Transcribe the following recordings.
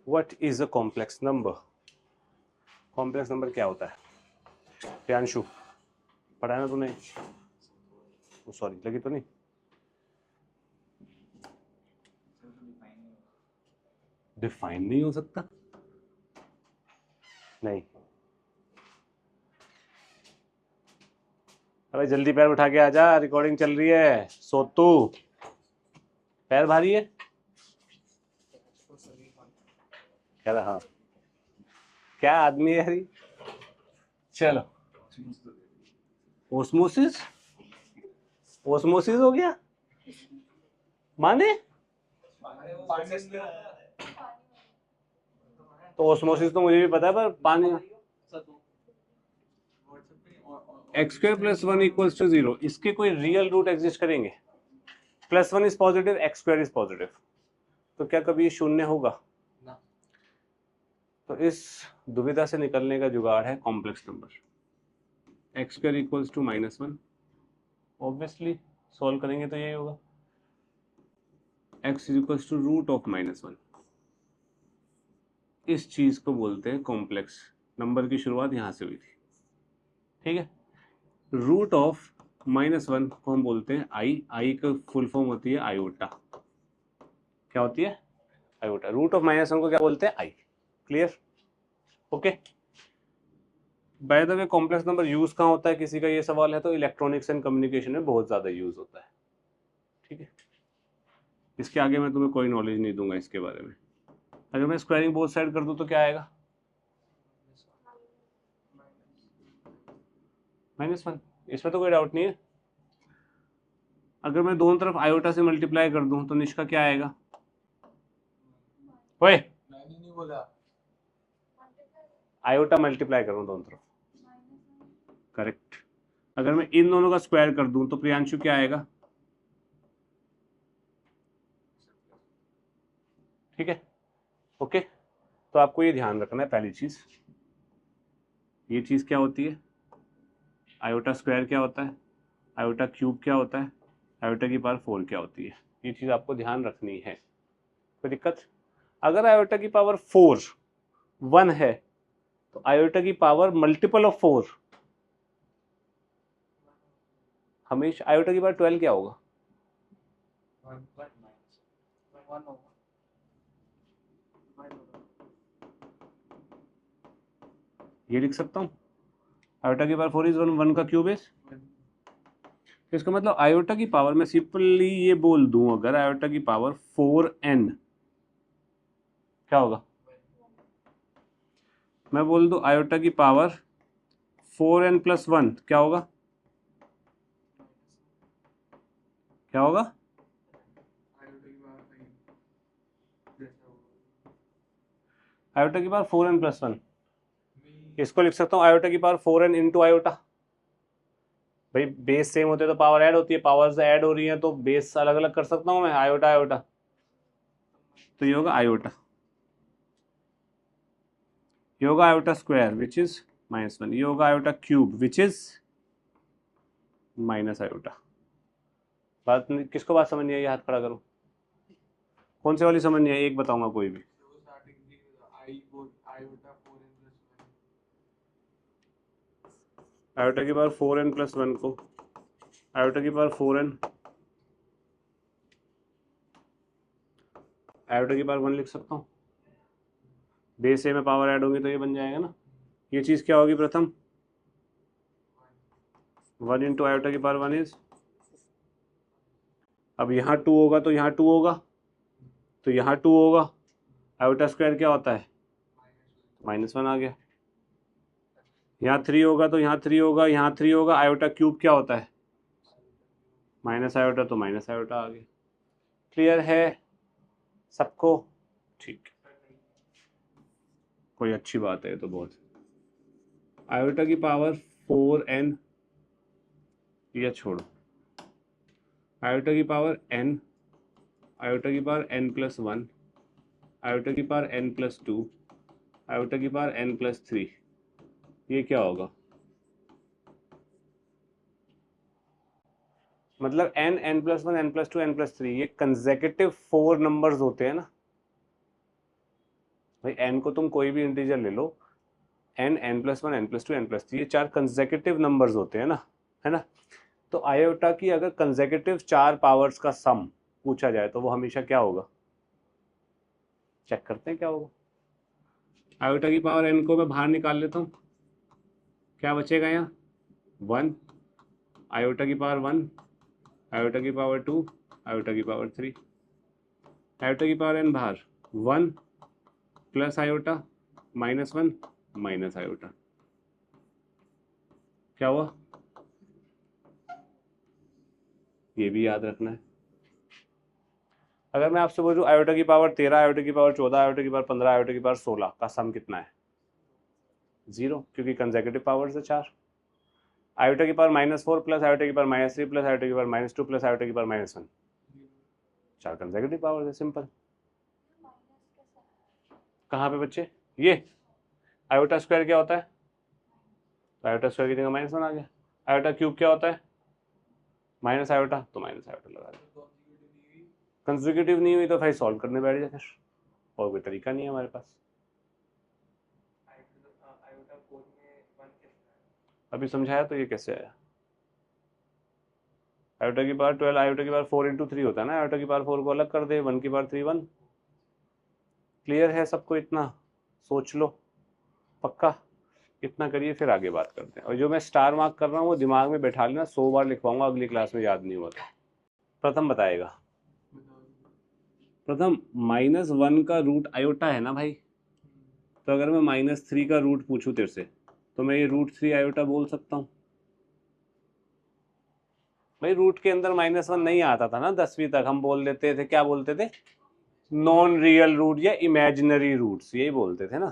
What is a complex number? Complex number क्या होता है? प्रियांशु, पढ़ा ना तूने? सॉरी, लगी तो नहीं? डिफाइन नहीं हो सकता? नहीं। अरे जल्दी पैर उठा के आजा, रिकॉर्डिंग चल रही है। सोतू, पैर भारी है कह रहा। हाँ, क्या आदमी है यार ये? चलो, ओस्मोसिस, ओस्मोसिस हो गया माने? तो ओस्मोसिस तो मुझे भी पता है, पर पानी x square plus one equals to zero, इसके कोई रियल रूट एग्जिस्ट करेंगे? Plus one is positive, x square is positive, तो क्या कभी ये शून्य होगा? तो इस दुविधा से निकलने का जुगाड़ है complex number. X square equals to minus one, obviously solve करेंगे तो यही होगा। X is equals to root of minus one, इस चीज को बोलते हैं कॉम्प्लेक्स नंबर। की शुरुआत यहां से हुई थी, ठीक है। रूट ऑफ माइनस वन को हम बोलते हैं आई, आई का फुल फॉर्म होती है आयोटा। क्या होती है? Iota. Root of minus one को क्या बोलते हैं? I. Clear? Okay. By the way, complex number use कहाँ होता है, किसी का ये सवाल है तो इलेक्ट्रॉनिक्स एंड कम्युनिकेशन में बहुत ज्यादा यूज होता है, ठीक है। इसके आगे मैं तुम्हें कोई नॉलेज नहीं दूंगा इसके बारे में। अगर मैं स्क्वायरिंग बोथ साइड कर दूं तो क्या आएगा? माइनस वन, इसमें तो कोई डाउट नहीं है। अगर मैं दोनों तरफ आयोटा से मल्टीप्लाई कर दूं तो निष्का क्या आएगा? ओए, मैंने नहीं बोला। आयोटा मल्टीप्लाई करूं दोनों तरफ, करेक्ट। अगर मैं इन दोनों का स्क्वायर कर दूं तो प्रियांशु क्या आएगा? ठीक है, ओके। तो आपको ये ध्यान रखना है पहली चीज, ये चीज क्या होती है? आयोटा स्क्वायर क्या होता है? आयोटा क्यूब क्या होता है? आयोटा की पावर फोर क्या होती है? ये चीज आपको ध्यान रखनी है। कोई दिक्कत? अगर आयोटा की पावर फोर वन है तो आयोटा की पावर मल्टीपल ऑफ फोर हमेशा, आयोटा की पावर 12 क्या होगा? ये लिख सकता हूं, आयोटा की power four is one, one का क्यूब इज। इसका मतलब आयोटा की पावर, मैं सिंपली ये बोल दूं, अगर आयोटा की पावर 4n क्या होगा? मैं बोल दूं आयोटा की पावर 4n प्लस वन क्या होगा? क्या होगा? आयोटा की पावर 4n प्लस वन, इसको लिख सकता हूँ आयोटा की पावर 4n इंटू आयोटा। भाई बेस सेम होते तो पावर ऐड होती है, पावर्स ऐड हो रही है तो बेस अलग अलग कर सकता हूँ मैं, आयोटा आयोटा। तो ये होगा आयोटा, ये होगा iota square which is minus one, ये होगा iota cube which is minus iota. बात किसको बात समझ नहीं आई? हाथ खड़ा करो। कौन से वाली समझ नहीं आई? एक बताऊंगा कोई भी। आयोटा की पावर 4n प्लस वन को आयोटा की पावर 4n, आयोटा की पावर वन लिख सकता हूँ। बेस ए में पावर ऐड होगी तो ये बन जाएगा ना। ये चीज क्या होगी? प्रथम वन इंटू आयोटा की पावर वन इज, अब यहाँ टू होगा तो यहाँ टू होगा, तो यहाँ टू होगा। आयोटा स्क्वायर क्या होता है? माइनस वन आ गया। यहाँ थ्री होगा तो यहाँ थ्री होगा, यहाँ थ्री होगा। आयोटा क्यूब क्या होता है? माइनस आयोटा, तो माइनस आयोटा आ गया। क्लियर है सबको? ठीक, कोई अच्छी बात है तो बहुत। आयोटा की पावर 4n, या छोड़ो, आयोटा की पावर n, आयोटा की power n plus one, iota की power n plus two, iota की पावर n प्लस थ्री, ये क्या होगा? मतलब n, n plus one, n plus two, n plus three, ये कंसेक्यूटिव फोर नंबर्स होते हैं ना। भाई n को तुम कोई भी इंटीजर ले लो, n, n+1, n+2, n+3, ये 4 कंसेक्यूटिव नंबर्स होते हैं ना, है ना। तो आयोटा की अगर कंसेक्यूटिव 4 पावर्स का सम पूछा जाए तो वो हमेशा क्या होगा, चेक करते हैं क्या होगा। आयोटा की पावर n को मैं बाहर निकाल लेता हूँ, क्या बचेगा यहाँ 1, आयोटा की पावर 1, आयोटा की पावर 2, आयोटा की पावर 3, आयोटा की पावर n बाहर 1 प्लस आयोटा -1 माइनस आयोटा, क्या हुआ, ये भी याद रखना है। अगर मैं आपसे बोलूं आयोटा की पावर 13, आयोटा की पावर 14, आयोटा की पावर 15, आयोटा की पावर 16 का सम कितना है 0, क्योंकि कंसेक्यूटिव पावर्स है 4। आयोटा की पावर -4 प्लस आयोटा की पावर -3 प्लस आयोटा की पावर -2 प्लस आयोटा की पावर -1, 4 कंसेक्यूटिव पावर्स है, सिंपल। कहाँ पे बच्चे, ये आयोटा स्क्वायर क्या होता है, तो आयोटा स्क्वायर की जगह -1 आ गया। आयोटा क्यूब क्या होता है, माइनस आयोटा, तो माइनस आयोटा लगा दिया। कंसेक्यूटिव नहीं हुई तो भाई सॉल्व करने बैठ जाए, फिर और कोई तरीका नहीं है हमारे पास। अभी समझाया तो ये कैसे आया, आयोटा की पावर 12, आयोटा की पावर 4 × 3 होता है ना, आयोटा की पावर 4 को अलग कर दे, 1 की पावर 3 1। क्लियर है सबको, इतना सोच लो, पक्का इतना करिए, फिर आगे बात करते हैं। और जो मैं स्टार मार्क कर रहा हूँ वो दिमाग में बैठा लेना, 100 बार लिखवाऊंगा, अगली क्लास में याद नहीं हुआ तो। प्रथम बताएगा, प्रथम -1 का रूट आयोटा है ना भाई, तो अगर मैं -3 का रूट पूछूं तेरे से तो मैं ये √3 आयोटा बोल सकता हूँ। भाई रूट के अंदर -1 नहीं आता था ना 10वीं तक, हम बोल देते थे, क्या बोलते थे, नॉन रियल रूट या इमेजिनरी रूट्स, यही बोलते थे ना।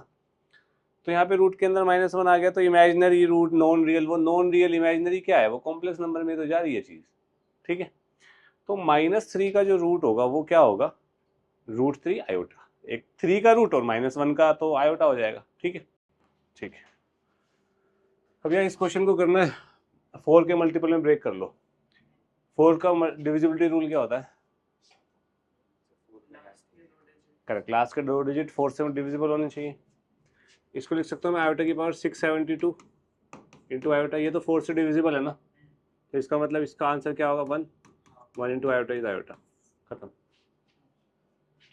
तो यहाँ पे रूट के अंदर -1 आ गया तो इमेजिनरी रूट, नॉन रियल, वो नॉन रियल इमेजिनरी क्या है, वो कॉम्प्लेक्स नंबर में तो जा रही है चीज, ठीक है। तो -3 का जो रूट होगा वो क्या होगा, √3 आयोटा, एक 3 का रूट और -1 का तो आयोटा हो जाएगा, ठीक है। ठीक है, अब यार इस क्वेश्चन को करना है 4 के मल्टीपल में ब्रेक कर लो। 4 का डिविजिबिलिटी रूल क्या होता है, करेक्ट, क्लास के 2 डिजिट 4 से डिविजिबल होने चाहिए। इसको लिख सकता हूँ मैं आयोटा की पावर 672 इंटू आयोटा, ये तो 4 से डिविजिबल है ना, तो इसका मतलब इसका आंसर क्या होगा 1 × आयोटा इज आयोटा, खत्म,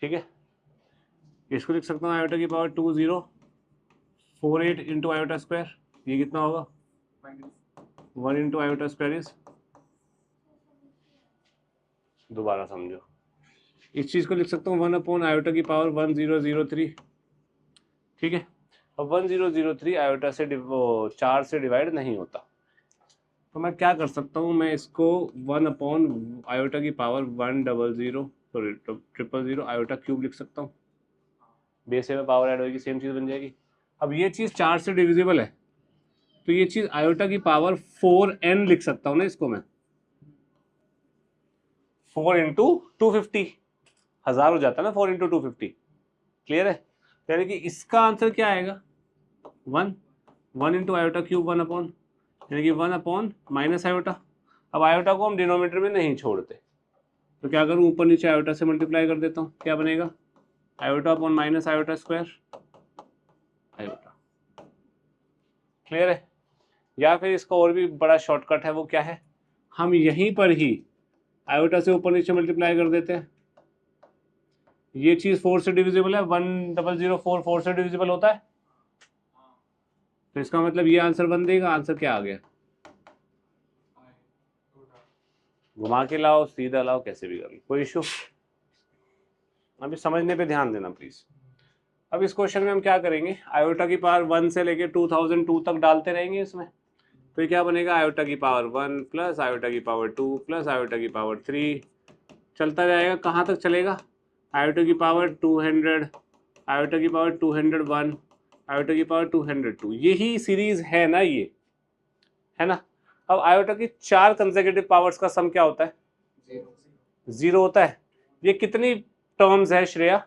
ठीक है। इसको लिख सकता हूँ आयोटा की पावर 2048 इंटू आयोटा स्क्वायर, ये कितना होगा 1 × आयोटा स्क्वायर इज, दोबारा समझो, इस चीज को लिख सकता हूँ 1 आयोटा की पावर 1003, ठीक है। अब 1003 आयोटा से 4 से डिवाइड नहीं होता, तो मैं क्या कर सकता हूँ, मैं इसको 1 आयोटा की पावर 100 आयोटा क्यूब लिख सकता हूँ, बेस में पावर ऐड होगी, सेम चीज बन जाएगी। अब ये चीज 4 से डिविजिबल है, तो ये चीज आयोटा की पावर 4n लिख सकता हूँ ना इसको मैं, 4 × 250, 1000 हो जाता है ना 4 × 250, क्लियर है। यानी कि इसका आंसर क्या आएगा 1 × आयोटा क्यूब 1 यानी कि 1 माइनस आयोटा। अब आयोटा को हम डिनोमिनेटर में नहीं छोड़ते, तो क्या करूं, ऊपर नीचे आयोटा से मल्टीप्लाई कर देता हूं, क्या बनेगा iota upon minus iota square iota, clear है। या फिर इसका और भी बड़ा शॉर्टकट है, वो क्या है, हम यहीं पर ही आयोटा से ऊपर नीचे मल्टीप्लाई कर देते हैं, ये चीज 4 से डिविजिबल है, 1004 4 से डिविजिबल होता है, तो इसका मतलब ये आंसर बन देगा, आंसर क्या आ गया, घुमा के लाओ सीधा लाओ कैसे भी कर लो, कोई इशू। अभी समझने पे ध्यान देना प्लीज। अब इस क्वेश्चन में हम क्या करेंगे, आयोटा की पावर 1 से लेके 2002 तक डालते रहेंगे इसमें, तो ये क्या बनेगा आयोटा की पावर 1 प्लस आयोटा की पावर 2 प्लस आयोटा की पावर 3, चलता जाएगा, कहाँ तक चलेगा, आयोटा की पावर 200, आयोटा की पावर 201, आयोटा की पावर 202, यही सीरीज है ना, ये है ना। अब आयोटा की 4 कंसेक्यूटिव पावर्स का सम क्या होता है, 0 होता है। ये कितनी टर्म्स है श्रेया,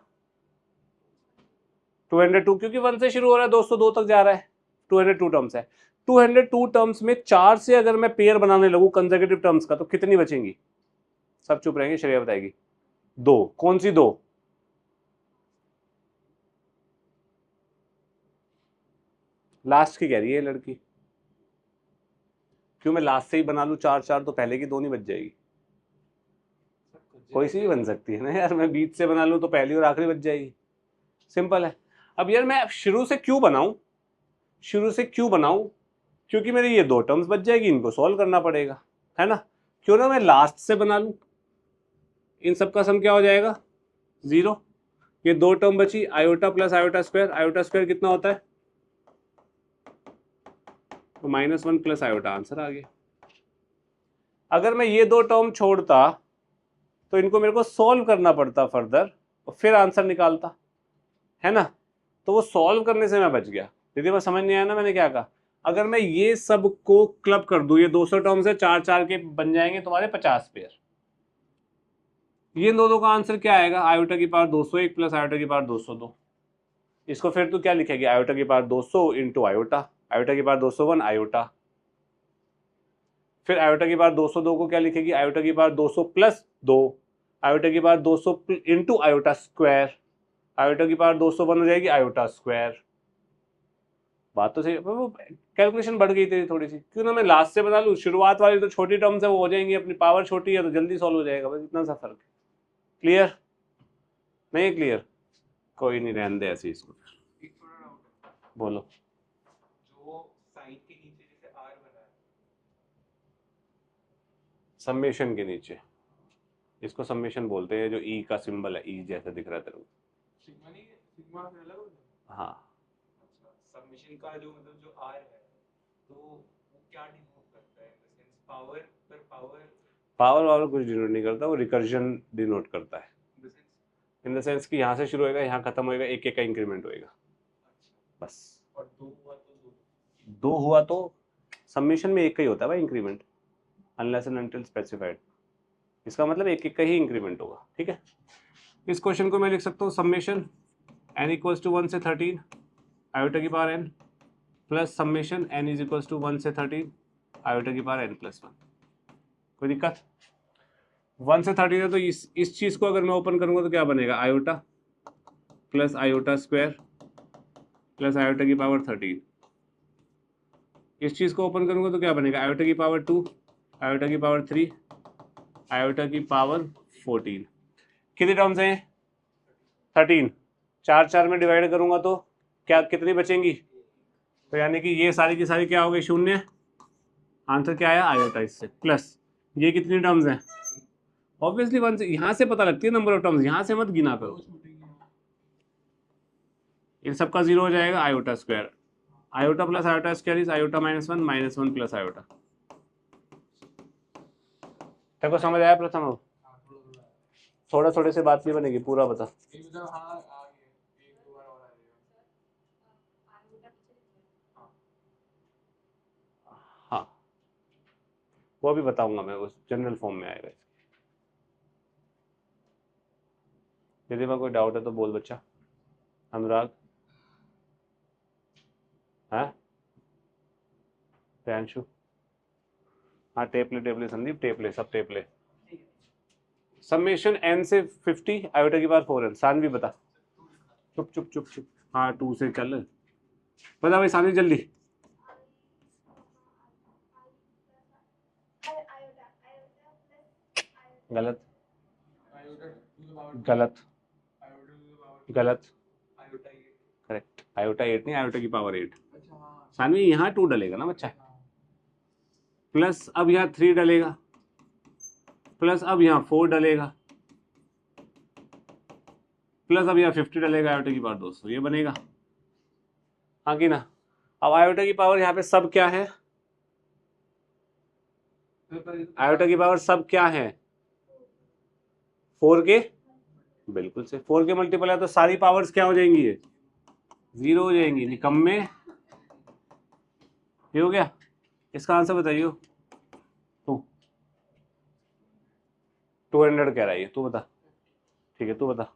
202, क्योंकि 1 से शुरू हो रहा है 202 तक जा रहा है, 202 टर्म्स है। 202 टर्म्स में 4 से अगर मैं पेयर बनाने लगूं कंसेक्यूटिव टर्म्स का, तो कितनी बचेंगी, सब चुप रहेंगे, श्रेया बताएगी 2, कौन सी 2, लास्ट की कह रही है लड़की। क्यों, मैं लास्ट से ही बना लूं 4 4 तो पहले की 2 नहीं बच जाएगी? कोई सी भी बन सकती है ना यार, मैं बीच से बना लूं तो पहली और आखिरी बच जाएगी, सिंपल है। अब यार मैं शुरू से क्यों बनाऊं, शुरू से क्यों बनाऊं? क्योंकि मेरे ये 2 टर्म्स बच जाएगी, इनको सॉल्व करना पड़ेगा, है ना। क्यों ना मैं लास्ट से बना लूं, इन सब का सम क्या हो जाएगा 0। ये 2 टर्म बची, iota plus iota square, iota square कितना होता है तो -1 प्लस आयोटा, आंसर आ गया। अगर मैं ये 2 टर्म छोड़ता तो इनको मेरे को सॉल्व करना पड़ता फर्दर और फिर आंसर निकालता, है ना। तो वो सॉल्व करने से मैं बच गया। दीदी मैं समझ नहीं आया ना मैंने क्या कहा। अगर मैं ये सब को क्लब कर दूं, ये 200 टर्म्स है, 4 4 के बन जाएंगे तुम्हारे 50 पेयर। ये दोनों का आंसर क्या आएगा, आयोटा की पावर 201 प्लस आयोटा की पावर 202। इसको फिर तू क्या लिखेगी, आयोटा की पावर 200 इंटू आयोटा, आयोटा की पावर 201 आयोटा। फिर आयोटा की पावर 202 को क्या लिखेगी, आयोटा की पावर 200 प्लस 2, आयोटा की power 200 into iota square, iota की पावर 201 हो जाएगी आयोटा स्क्वायर। बात तो सही, वो कैलकुलेशन बढ़ गई तेरी थोड़ी सी। क्यों ना मैं लास्ट से बना लूँ, शुरुआत वाली तो छोटी टर्म्स है वो हो जाएंगी, अपनी पावर छोटी है तो जल्दी सॉल्व हो जाएगा, बस इतना सा फर्क है। क्लियर नहीं है? क्लियर, कोई नहीं, रहने दे ऐसे इसको। बोलो। जो साइन के नीचे जैसे आर बना है, समेशन के नीचे, इसको समेशन बोलते हैं, जो ई का सिंबल है, ई जैसा दिख रहा है तेरे को। सिग्मा नहीं है, सिग्मा से अलग हो जाए। हाँ, अच्छा, सबमिशन का जो मतलब जो आर है तो वो क्या डिनोट करता है, इन द सेंस पावर पर पावर, पावर वावर कुछ डिनोट नहीं करता, वो रिकर्जन डिनोट करता है। In the sense. In the sense कि यहाँ से शुरू होएगा, यहाँ खत्म होएगा, एक एक का इंक्रीमेंट होएगा, अच्छा, बस। और दो हुआ तो दो। 2 हुआ तो समेशन में एक का ही होता है भाई increment, unless and until specified. इसका मतलब एक एक का ही इंक्रीमेंट होगा, ठीक है। इस क्वेश्चन को मैं लिख सकता हूँ समेशन n इक्वल्स टू 1 से 13 आयोटा की power n plus summation n is equals to 1 से 13 आयोटा की पावर n प्लस 1। कोई दिक्कत? 1 से 13 है तो इस चीज को अगर मैं ओपन करूंगा तो क्या बनेगा, iota plus iota square plus iota की पावर 13। इस चीज को ओपन करूंगा तो क्या बनेगा, आयोटा की पावर 2, आयोटा की पावर 3, आयोटा की पावर 14। कितनी टर्म्स हैं, 13। 4 4 में डिवाइड करूंगा तो क्या कितनी बचेंगी, तो यानी कि ये सारी की सारी क्या हो गई, शून्य। आंसर क्या आया, आयोटा इससे प्लस ये कितनी टर्म्स हैं, ऑब्वियसली 1 से, यहाँ से पता लगती है नंबर ऑफ टर्म्स, यहाँ से मत गिना करो। इन सबका 0 हो जाएगा, iota square, iota plus iota square is iota -1 plus iota. तेरे को समझ आया प्रथम? अब थोड़ा थोड़े से बात नहीं बनेगी, पूरा बता। हाँ, वो अभी बताऊंगा मैं, उस जनरल फॉर्म में आएगा। यदि मैं कोई डाउट है तो बोल बच्चा। अनुराग है, प्रियांशु, हाँ टेप ले संदीप, टेप ले, सब टेप ले। समेशन n से 50 आयोटा की बार 4n। सानवी बता, चुप चुप चुप चुप, हाँ 2 से चल, बता भाई सानवी जल्दी। गलत गलत गलत, करेक्ट, आयोटा 8 नहीं, आयोटा की पावर 8। सानवी यहाँ 2 डलेगा ना बच्चा, प्लस अब यहाँ 3 डलेगा, प्लस अब यहाँ 4 डलेगा, प्लस अब यहाँ 50 डलेगा, आयोटा की पावर 200, ये बनेगा, हाँ कि ना। अब आयोटा की पावर यहाँ पे सब क्या है, आयोटा की पावर सब क्या है, 4 के, बिल्कुल से 4 के मल्टीपल है तो सारी पावर्स क्या हो जाएंगी, ये 0 हो जाएंगी, निकम्मे। ये हो गया, इसका आंसर बताइए। 200 कह रहा है, तू बता, ठीक है तू बता।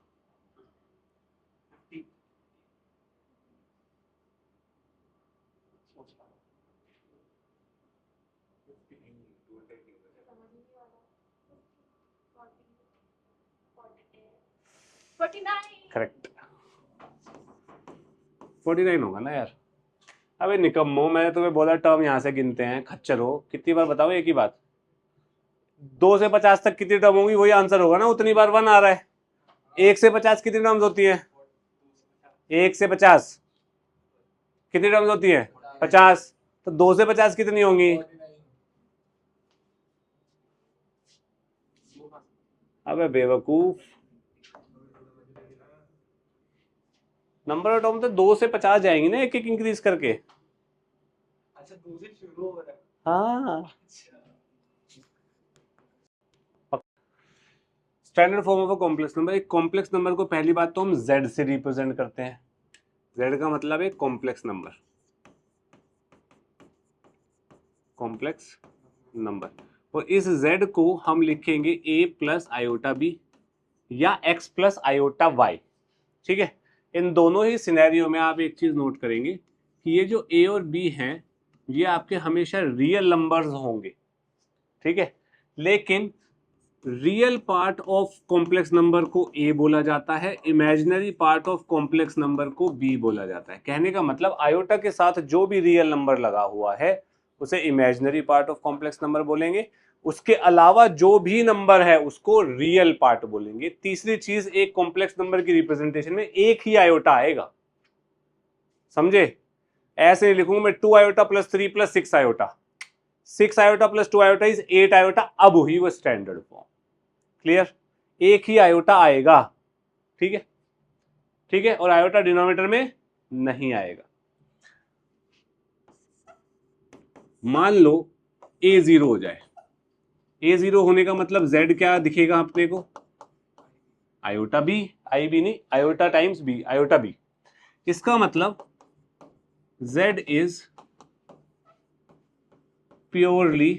करेक्ट, 49 होगा ना यार, अबे निकम्मो, मैंने तुम्हें बोला टर्म यहाँ से गिनते हैं, खच्चर हो। कितनी बार बताओ एक ही बात? 2 से 50 तक कितनी टर्म होगी वही आंसर होगा ना, उतनी बार 1 आ रहा है। 1 से 50 कितनी टर्म्स होती है? 1 से 50 कितनी टर्म्स होती है? 50। तो 2 से 50 कितनी होंगी? अबे बेवकूफ, नंबर ऑफ टर्म तो 2 से 50 जाएंगी ना, एक एक इंक्रीज करके। अच्छा, 2 से शुरू हो रहा है। हाँ, अच्छा, standard form of a complex number. एक कॉम्प्लेक्स नंबर को पहली बात तो हम z से रिप्रेजेंट करते हैं। z का मतलब है कॉम्प्लेक्स नंबर, कॉम्प्लेक्स नंबर। और इस z को हम लिखेंगे a प्लस आयोटा बी या x प्लस आयोटा वाई। ठीक है, इन दोनों ही सिनेरियो में आप एक चीज नोट करेंगे कि ये जो a और b हैं ये आपके हमेशा रियल नंबर्स होंगे। ठीक है, लेकिन real part of complex number को a बोला जाता है, imaginary part of complex number को b बोला जाता है। कहने का मतलब आयोटा के साथ जो भी रियल नंबर लगा हुआ है उसे imaginary part of complex number बोलेंगे, उसके अलावा जो भी नंबर है उसको रियल पार्ट बोलेंगे। तीसरी चीज, एक कॉम्प्लेक्स नंबर की रिप्रेजेंटेशन में एक ही आयोटा आएगा, समझे? ऐसे नहीं लिखूंगा मैं 2 iota plus 3 plus 6 iota, 6 iota plus 2 iota is 8 iota, अब हुई वो स्टैंडर्ड फॉर्म। क्लियर? एक ही आयोटा आएगा। ठीक है, ठीक है, और आयोटा डिनोमिनेटर में नहीं आएगा। मान लो a 0 हो जाए, a 0 होने का मतलब z क्या दिखेगा अपने को? आयोटा b, आई बी नहीं, iota times b, iota b। इसका मतलब z इज प्योरली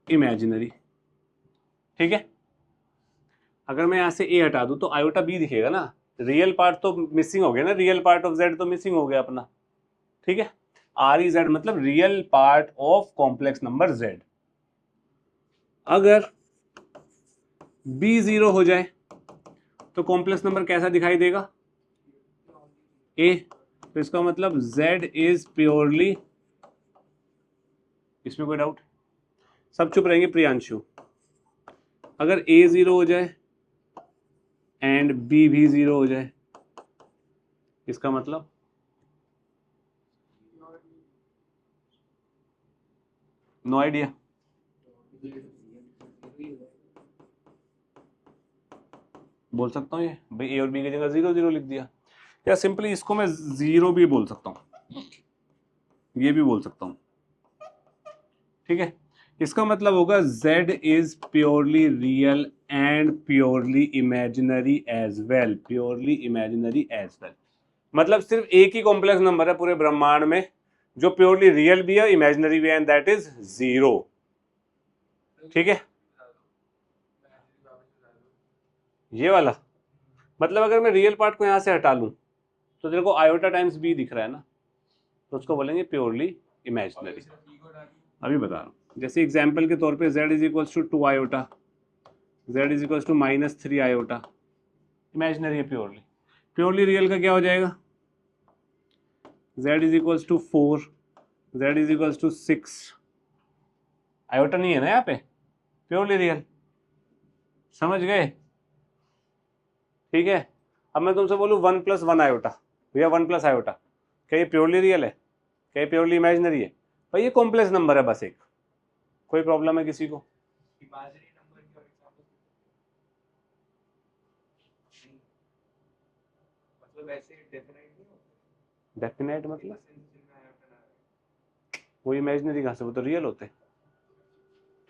इमेजिनरी। ठीक है, अगर मैं यहां से a हटा दूं तो आयोटा b दिखेगा ना, रियल पार्ट तो मिसिंग हो गया ना, रियल पार्ट ऑफ z तो मिसिंग हो गया अपना। ठीक है, आर ई जेड मतलब real part of complex number z। अगर b 0 हो जाए तो कॉम्प्लेक्स नंबर कैसा दिखाई देगा? a। तो इसका मतलब z इज प्योरली, इसमें कोई डाउट? सब चुप रहेंगे, प्रियांशु। अगर a 0 हो जाए एंड b भी 0 हो जाए, इसका मतलब नो आइडिया। बोल सकता हूँ ये भाई a और b की जगह 0 0 लिख दिया, या सिंपली इसको मैं 0 भी बोल सकता हूँ, ये भी बोल सकता हूँ। ठीक है, इसका मतलब होगा z is purely real and purely imaginary as well, purely imaginary as well. मतलब सिर्फ एक ही कॉम्प्लेक्स नंबर है पूरे ब्रह्मांड में जो प्योरली रियल भी है इमेजिनरी भी है, एंड दैट इज 0। ठीक है, ये वाला मतलब अगर मैं रियल पार्ट को यहां से हटा लूं तो तेरे को आयोटा टाइम्स b दिख रहा है ना, तो उसको बोलेंगे प्योरली इमेजिनरी। अभी बता रहा हूँ, जैसे एग्जाम्पल के तौर पे z is equals to 2 iota, z is equals to -3 iota, imaginary है प्योरली। प्योरली रियल का क्या हो जाएगा? z is equals to 4, z is equals to 6, iota नहीं है ना यहाँ पे, प्योरली रियल। समझ गए? ठीक है, अब मैं तुमसे बोलूँ 1 + 1 आयोटा, भैया 1 + आयोटा, क्या ये प्योरली रियल है? क्या ये प्योरली इमेजिनरी है? भाई ये कॉम्प्लेक्स नंबर है बस एक। कोई प्रॉब्लम है किसी को? इमेजिनरी नंबर की और एग्जांपल मतलब ऐसे डेफिनेट नहीं होते। डेफिनेट मतलब सेंस जिनमें आयोटा ना रहे। वो इमेजिनरी कहाँ से, वो तो रियल होते हैं।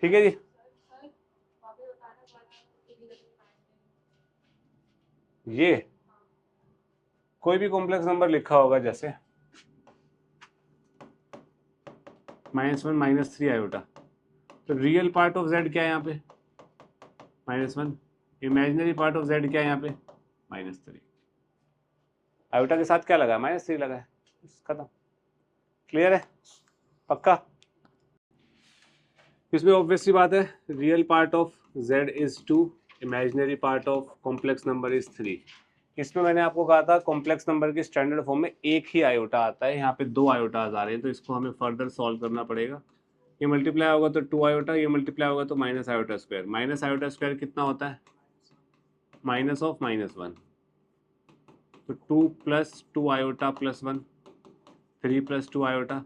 ठीक है जी, ये कोई भी कॉम्प्लेक्स नंबर लिखा होगा जैसे -1 -3 आयोटा, तो रियल पार्ट ऑफ z क्या है यहाँ पे? -1, इमेजिनरी पार्ट ऑफ z क्या है यहाँ पे? -3। आयोटा के साथ क्या लगा है? -3 लगा है, खत्म। क्लियर है? पक्का? इसमें ऑब्वियसली बात है, real part of z is 2, imaginary part of complex number is 3। इसमें मैंने आपको कहा था कॉम्प्लेक्स नंबर की स्टैंडर्ड फॉर्म में एक ही आयोटा आता है, यहाँ पे दो आयोटाज आ रहे हैं, तो इसको हमें फर्दर सॉल्व करना पड़ेगा। ये मल्टीप्लाई होगा तो 2 आयोटा, ये मल्टीप्लाई होगा तो minus iota square. Minus iota square कितना होता है? माइनस ऑफ -1, तो 2 plus 2 iota plus 1, 3 plus 2 iota.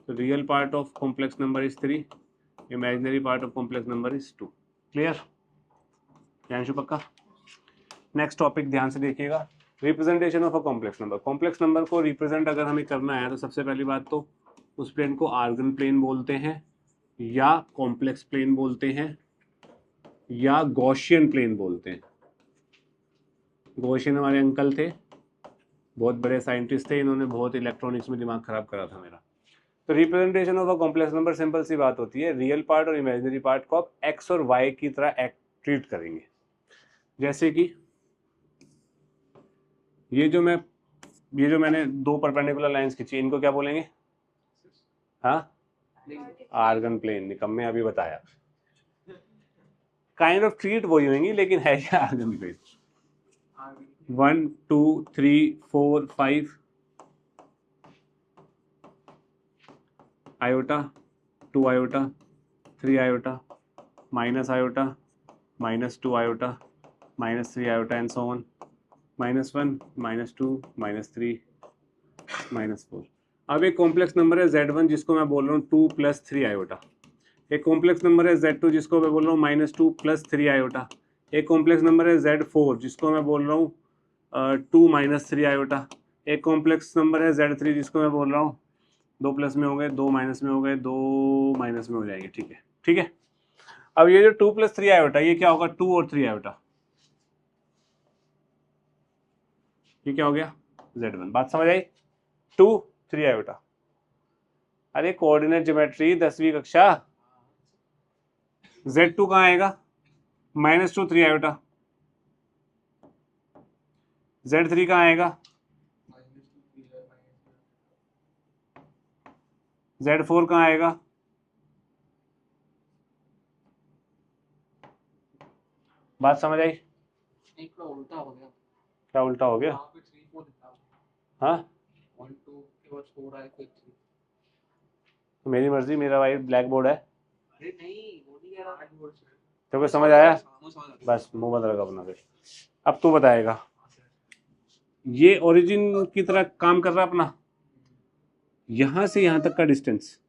तो real part of complex number is 3, imaginary part of complex number is 2। Clear? ध्यान पक्का? नेक्स्ट टॉपिक ध्यान से देखिएगा, representation of a complex number. Complex number को रिप्रेजेंट अगर हमें करना है तो सबसे पहली बात तो उस प्लेन को आर्गन प्लेन बोलते हैं, या कॉम्प्लेक्स प्लेन बोलते हैं, या गॉसियन प्लेन बोलते हैं। गॉसियन हमारे अंकल थे, बहुत बड़े साइंटिस्ट थे, इन्होंने बहुत इलेक्ट्रॉनिक्स में दिमाग खराब करा था मेरा। तो representation of a complex number simple सी बात होती है, रियल पार्ट और इमेजिनरी पार्ट को आप एक्स और वाई की तरह ट्रीट करेंगे। जैसे कि ये जो मैंने दो परपेंडिकुलर लाइंस खींची, इनको क्या बोलेंगे? हाँ, आर्गन प्लेन। निकम्मे अभी बताया, काइंड ऑफ ट्रीट वही होंगी, लेकिन है क्या Argand plane. 1 2 3 4 5 iota, 2 iota, 3 iota, minus iota, -2 iota, -3 iota and so on, -1 -2 -3 -4। अब एक कॉम्प्लेक्स नंबर है Z1 जिसको मैं बोल रहा हूँ 2 + 3 आयोटा। एक कॉम्प्लेक्स नंबर है Z2 जिसको मैं बोल रहा हूँ -2 + 3 आयोटा। एक कॉम्प्लेक्स नंबर है Z4 जिसको मैं बोल रहा हूँ 2 - 3 आयोटा। एक कॉम्प्लेक्स नंबर है Z3 जिसको मैं बोल रहा हूँ 2 प्लस में हो गए, 2 माइनस में हो गए, 2 माइनस में हो जाएंगे। ठीक है, ठीक है। अब ये जो 2 + 3 आयोटा, ये क्या होगा? 2 और 3 आयोटा। ये क्या हो गया? Z1। बात समझ आई? 2 3 आयोटा। अरे कोऑर्डिनेट ज्योमेट्री 10वीं कक्षा। Z2 कहाँ आएगा? -2 3 आयोटा। Z3 कहाँ आएगा? Z4 कहाँ आएगा? बात समझ आई? उल्टा हो गया। क्या उल्टा हो गया? हाँ, तो मेरी मर्जी, मेरा भाई ब्लैक बोर्ड है। अरे नहीं, वो नहीं कह रहा। तो कोई समझ आया? बस मुंह बंद रखा अपना फिर। अब तू बताएगा, ये ओरिजिन की तरह काम कर रहा है अपना, यहां से यहां तक का डिस्टेंस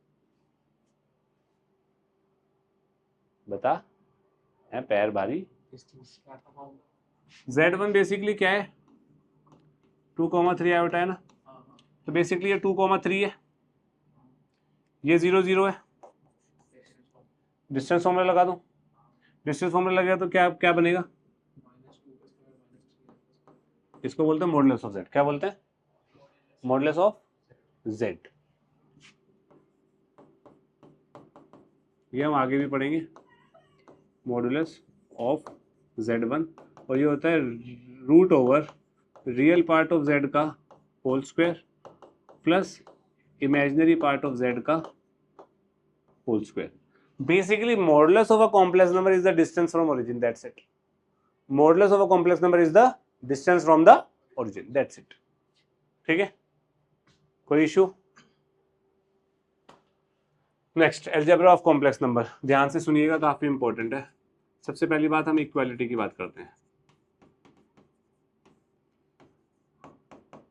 बता। है पैर भारी। Z1 बेसिकली क्या है? 2,3 आयोटा है ना, तो बेसिकली ये 2,3 है, ये 0 0 है। डिस्टेंस फॉर्मूला लगा दूं? डिस्टेंस फॉर्मूला लगा तो क्या क्या बनेगा? इसको बोलते हैं मॉडुलस ऑफ Z। क्या बोलते हैं? Modulus of Z। ये हम आगे भी पढ़ेंगे, मॉडुलस ऑफ Z1, और ये होता है root over real part of Z का whole square plus imaginary part of Z का whole square. Basically modulus of a complex number is the distance from origin, that's it. Modulus of a complex number is the distance from the origin, that's it. ठीक है, कोई issue? Next, algebra of complex number. ध्यान से सुनिएगा, काफी important है। सबसे पहली बात हम इक्वालिटी की बात करते हैं।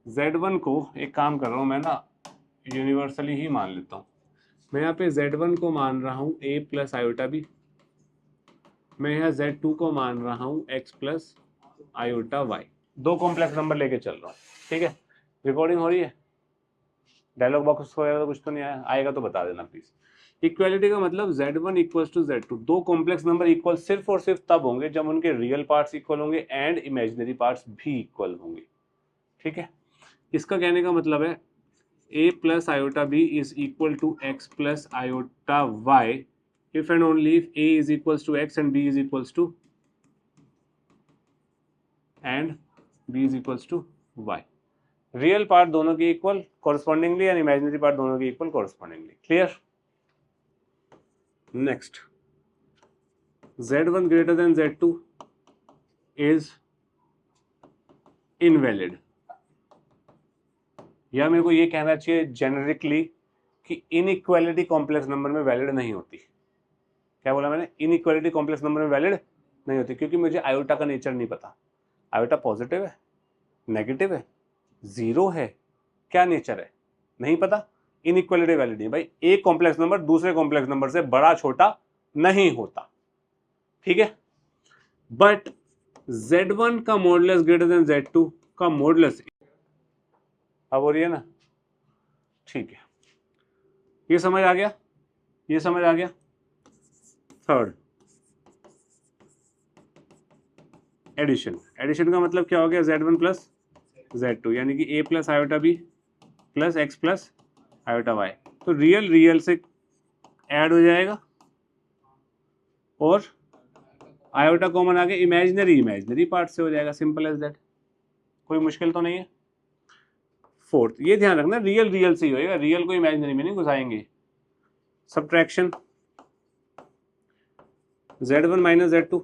Z1 को एक काम कर रहा हूं मैं ना, यूनिवर्सली ही मान लेता हूं। मैं यहाँ पे Z1 को मान रहा हूं a + आयोटा b। मैं यहाँ Z2 को मान रहा हूं x + आयोटा y। दो कॉम्प्लेक्स नंबर लेके चल रहा हूँ। ठीक है, रिकॉर्डिंग हो रही है? डायलॉग बॉक्स वगैरह तो कुछ तो नहीं आया? आएगा तो बता देना प्लीज। इक्वालिटी का मतलब Z1 = Z2। दो कॉम्प्लेक्स नंबर इक्वल सिर्फ और सिर्फ तब होंगे जब उनके रियल पार्ट्स इक्वल होंगे एंड इमेजिनरी पार्ट्स भी इक्वल होंगे। ठीक है, इसका कहने का मतलब है a + iota b is equal to x + iota y if and only if a is equals to x and b is equals to y। Real part दोनों की equal correspondingly and imaginary part दोनों की equal correspondingly. Clear? Next, Z1 greater than Z2 is invalid, या मेरे को ये कहना चाहिए जेनेरिकली कि इनइक्वालिटी कॉम्प्लेक्स नंबर में वैलिड नहीं होती। क्या बोला मैंने? इनइक्वालिटी कॉम्प्लेक्स नंबर में वैलिड नहीं होती, क्योंकि मुझे आयोटा का नेचर नहीं पता। आयोटा पॉजिटिव है, नेगेटिव है, जीरो है, क्या नेचर है नहीं पता, इनइक्वालिटी वैलिड नहीं। भाई एक कॉम्प्लेक्स नंबर दूसरे कॉम्प्लेक्स नंबर से बड़ा छोटा नहीं होता, ठीक है। बट Z1 का मॉडुलस ग्रेटर देन Z2 का मॉडुलस, अब हो रही है ना, ठीक है, ये समझ आ गया, ये समझ आ गया। Third, addition. एडिशन का मतलब क्या हो गया? Z1 प्लस Z2, यानी कि a plus iota b plus x plus iota y. तो रियल रियल से ऐड हो जाएगा और आयोटा कॉमन आगे, इमेजिनरी इमेजिनरी पार्ट से हो जाएगा, सिंपल एज दैट, कोई मुश्किल तो नहीं है। फोर्थ, ये ध्यान रखना रियल रियल से ही होएगा, रियल को इमेजिनरी में नहीं घुसाएंगे। Subtraction, Z1 minus Z2,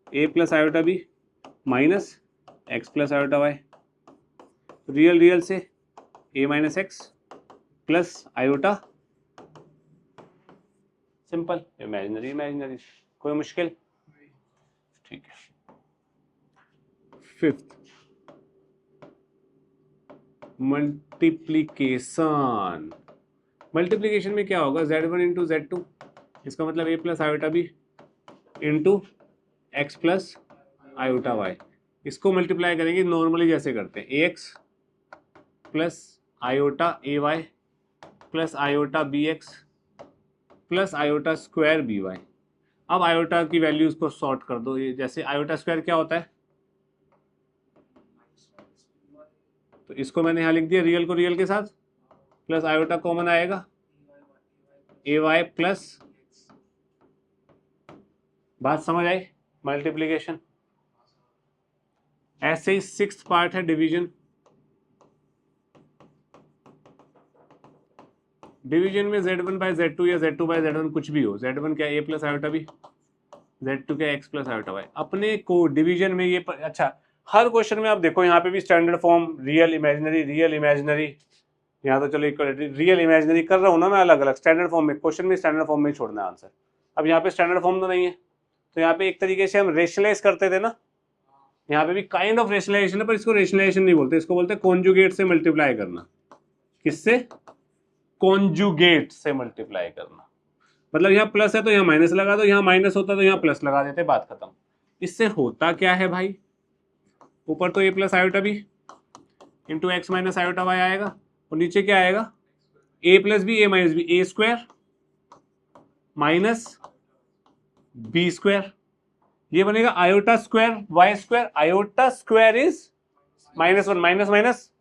a plus iota B minus x plus iota Y. Real real से a minus x plus iota, simple, imaginary imaginary, कोई मुश्किल, ठीक है। Fifth, multiplication. मल्टीप्लीकेशन में क्या होगा? Z1 इंटू Z2, इसका मतलब a plus iota B into X plus iota Y. इसको मल्टीप्लाई करेंगे नॉर्मली जैसे करते हैं, ax plus iota A Y plus iota B X plus iota square B Y. अब आयोटा की वैल्यूज को सॉर्ट कर दो, ये जैसे आयोटा स्क्वायर क्या होता है, तो इसको मैंने यहाँ लिख दिया रियल को रियल के साथ, प्लस आयोटा कॉमन आएगा ए वाई प्लस, बात समझ आई? मल्टीप्लीकेशन। ऐसे ही सिक्स्थ पार्ट है डिवीजन। डिवीजन में Z1 बाय Z2 या Z2 बाय Z1 कुछ भी हो, Z1 क्या a plus iota B, Z2 क्या x प्लस आयोटा वाई। अपने को डिवीजन में ये अच्छा, हर क्वेश्चन में आप देखो यहाँ पे भी स्टैंडर्ड फॉर्म रियल इमेजिनरी, यहाँ तो चलो इक्वलिटी रियल इमेजिनरी कर रहा हूँ ना मैं, अलग अलग स्टैंडर्ड फॉर्म में, क्वेश्चन में स्टैंडर्ड फॉर्म में छोड़ना है आंसर। अब यहाँ पे स्टैंडर्ड फॉर्म तो नहीं है, तो यहाँ पे एक तरीके से हम रेशनलाइज करते थे ना, यहाँ पे भी काइंड ऑफ रेशनलाइजेशन है, पर इसको रेशनलाइजेशन नहीं बोलते, इसको बोलते हैं कॉन्जुगेट से मल्टीप्लाई करना। किससे? कॉन्जुगेट से मल्टीप्लाई करना। मतलब यहाँ प्लस है तो यहाँ माइनस लगा दो, यहाँ माइनस होता तो यहाँ प्लस लगा देते, बात खत्म। इससे होता क्या है भाई, ऊपर तो a plus iota B into x minus iota y आएगा, और नीचे क्या आएगा? a plus B A minus B, A square minus B square, ये बनेगा iota square y square. Iota square is minus one, minus minus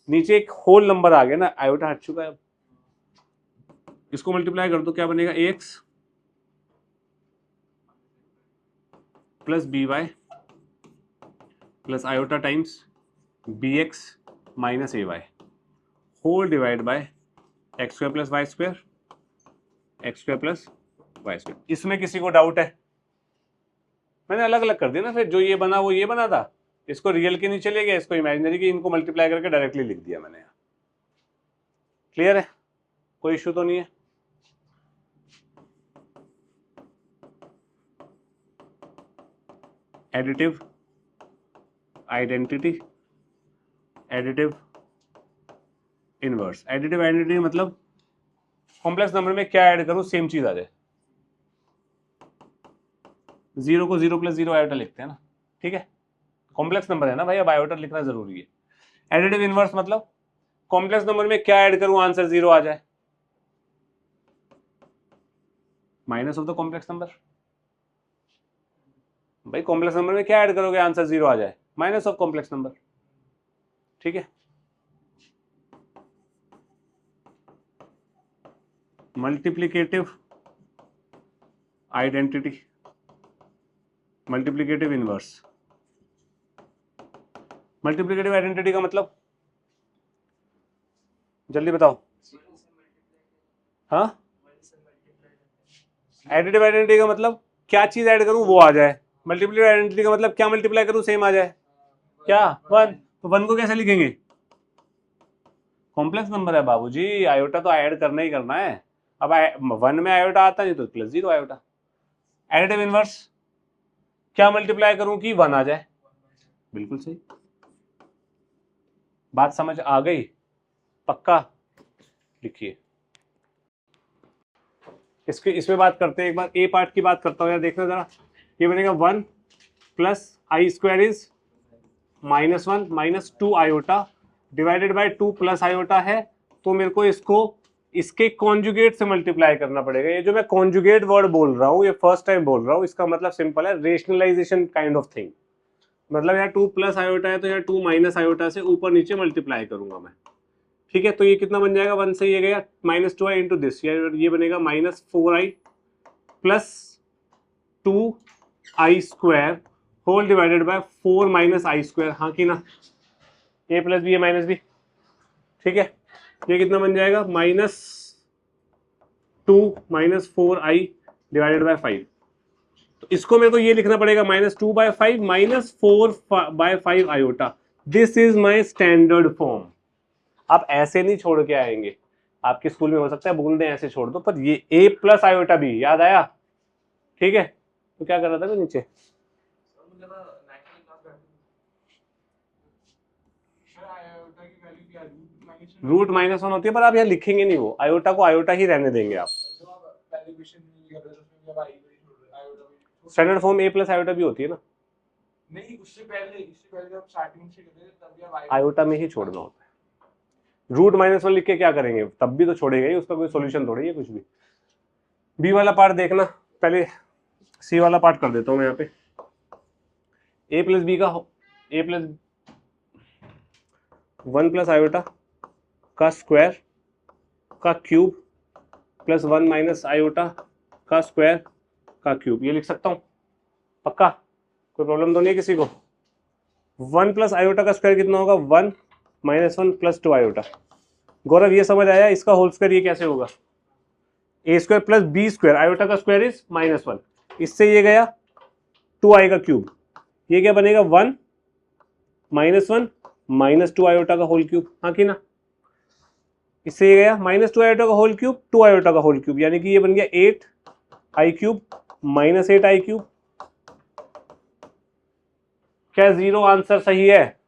नीचे एक whole number आ गया ना, आयोटा हट चुका है। इसको मल्टीप्लाई कर दो, क्या बनेगा? ax plus b y plus iota times b x minus a y whole divide by x square plus Y square, x square plus Y square. इसमें किसी को डाउट है? मैंने अलग अलग कर दिया ना, फिर जो ये बना वो ये बना था, इसको रियल के नीचे ले गया, इसको इमेजिनरी की, इनको मल्टीप्लाई करके डायरेक्टली लिख दिया मैंने। क्लियर है? कोई इश्यू तो नहीं है? Additive identity, additive inverse. Additive identity मतलब कॉम्प्लेक्स नंबर में क्या ऐड करूं सेम चीज आ जाए। जीरो को जीरो प्लस जीरो आयोटा लिखते हैं ना, ठीक है, कॉम्प्लेक्स नंबर है ना भाई, अब आयोटा लिखना जरूरी है। एडिटिव इनवर्स मतलब कॉम्प्लेक्स नंबर में क्या ऐड करूं आंसर जीरो आ जाए, minus of the complex number. भाई कॉम्प्लेक्स नंबर में क्या ऐड करोगे आंसर जीरो आ जाए, माइनस ऑफ कॉम्प्लेक्स नंबर, ठीक है। Multiplicative identity, multiplicative inverse. Multiplicative identity का मतलब जल्दी बताओ। हाँ, एडिटिव आइडेंटिटी का मतलब क्या चीज ऐड करूं वो आ जाए, मल्टीप्लिकेटिव आइडेंटिटी का मतलब क्या मल्टीप्लाई करूं सेम आ जाए। क्या 1, तो 1 को कैसे लिखेंगे? कॉम्प्लेक्स नंबर है बाबूजी, आयोटा तो ऐड करना ही करना है। अब 1 में आयोटा आता नहीं तो प्लस 0 आयोटा। एडिटिव इनवर्स क्या मल्टीप्लाई करूं कि 1 आ जाए? बिल्कुल सही, बात समझ आ गई? पक्का? लिखिए इसके, इसमें बात करते हैं एक बार, ए पार्ट की बात करता हूं यार, देखना जरा। ये बनेगा 1 plus I square is -1 minus 2 iota divided by 2 plus iota है, तो मेरे को इसको इसके कॉन्जुगेट से मल्टीप्लाई करना पड़ेगा। ये जो मैं कॉन्जुगेट वर्ड बोल रहा हूँ, ये फर्स्ट टाइम बोल रहा हूँ, इसका मतलब सिंपल है, रेशनलाइजेशन काइंड ऑफ थिंग। मतलब यहाँ 2 प्लस आयोटा है तो यहाँ 2 माइनस आयोटा से ऊपर नीचे मल्टीप्लाई करूंगा मैं। ठीक है, तो ये कितना बन जाएगा? 1 से ये गया -2i इंटू दिस, ये बनेगा -4i plus 2i square whole divided by 4 minus i square. हाँ कि ना? ए प्लस बी, ए माइनस बी। ठीक है, ये कितना बन जाएगा? -2 माइनस 4i डिवाइडेड बाय 5। तो इसको मेरे को ये लिखना पड़ेगा -2/5 -4/5 iota. This is my standard form. आप ऐसे नहीं छोड़ के आएंगे, आपके स्कूल में हो सकता है बोल दें ऐसे छोड़ दो, पर ये ए प्लस आयोटा भी याद आया? ठीक है, तो क्या कर रहा था मैं नीचे? रूट -1 होती है, पर आप यहाँ लिखेंगे नहीं, वो आयोटा को आयोटा ही रहने देंगे आप। स्टैंडर्ड फॉर्म ए प्लस आयोटा भी होती है ना? नहीं, उससे पहले जब स्टार्टिंग से करते थे तब आप आयोटा में ही छोड़ना होता है। रूट -1 लिख के क्या करेंगे? तब भी तो छोड़ेगा ही, उसका कोई सोल्यूशन थोड़ी है कुछ भी। बी वाला पार्ट देखना पहले, सी वाला पार्ट कर देता हूं मैं यहाँ पे। ए प्लस बी का, ए प्लस 1 प्लस आयोटा का स्क्वायर का क्यूब प्लस 1 माइनस आयोटा का स्क्वायर का क्यूब, ये लिख सकता हूं? पक्का? कोई प्रॉब्लम तो नहीं है किसी को? 1 प्लस आयोटा का स्क्वायर कितना होगा? 1 -1 प्लस 2 आयोटा। गौरव ये समझ आया? इसका होल स्क्वायर ये कैसे होगा? A square plus B square, iota का स्क्वायर इज -1, इससे ये गया 2i का क्यूब, ये क्या बनेगा? 1 -1 -2 आयोटा का होल क्यूब। हाँ कि ना? इससे ये गया -2 आयोटा का होल क्यूब, 2 आयोटा का होल क्यूब, यानी कि ये बन गया 8i क्यूब -8i क्यूब। क्या 0 आंसर सही है?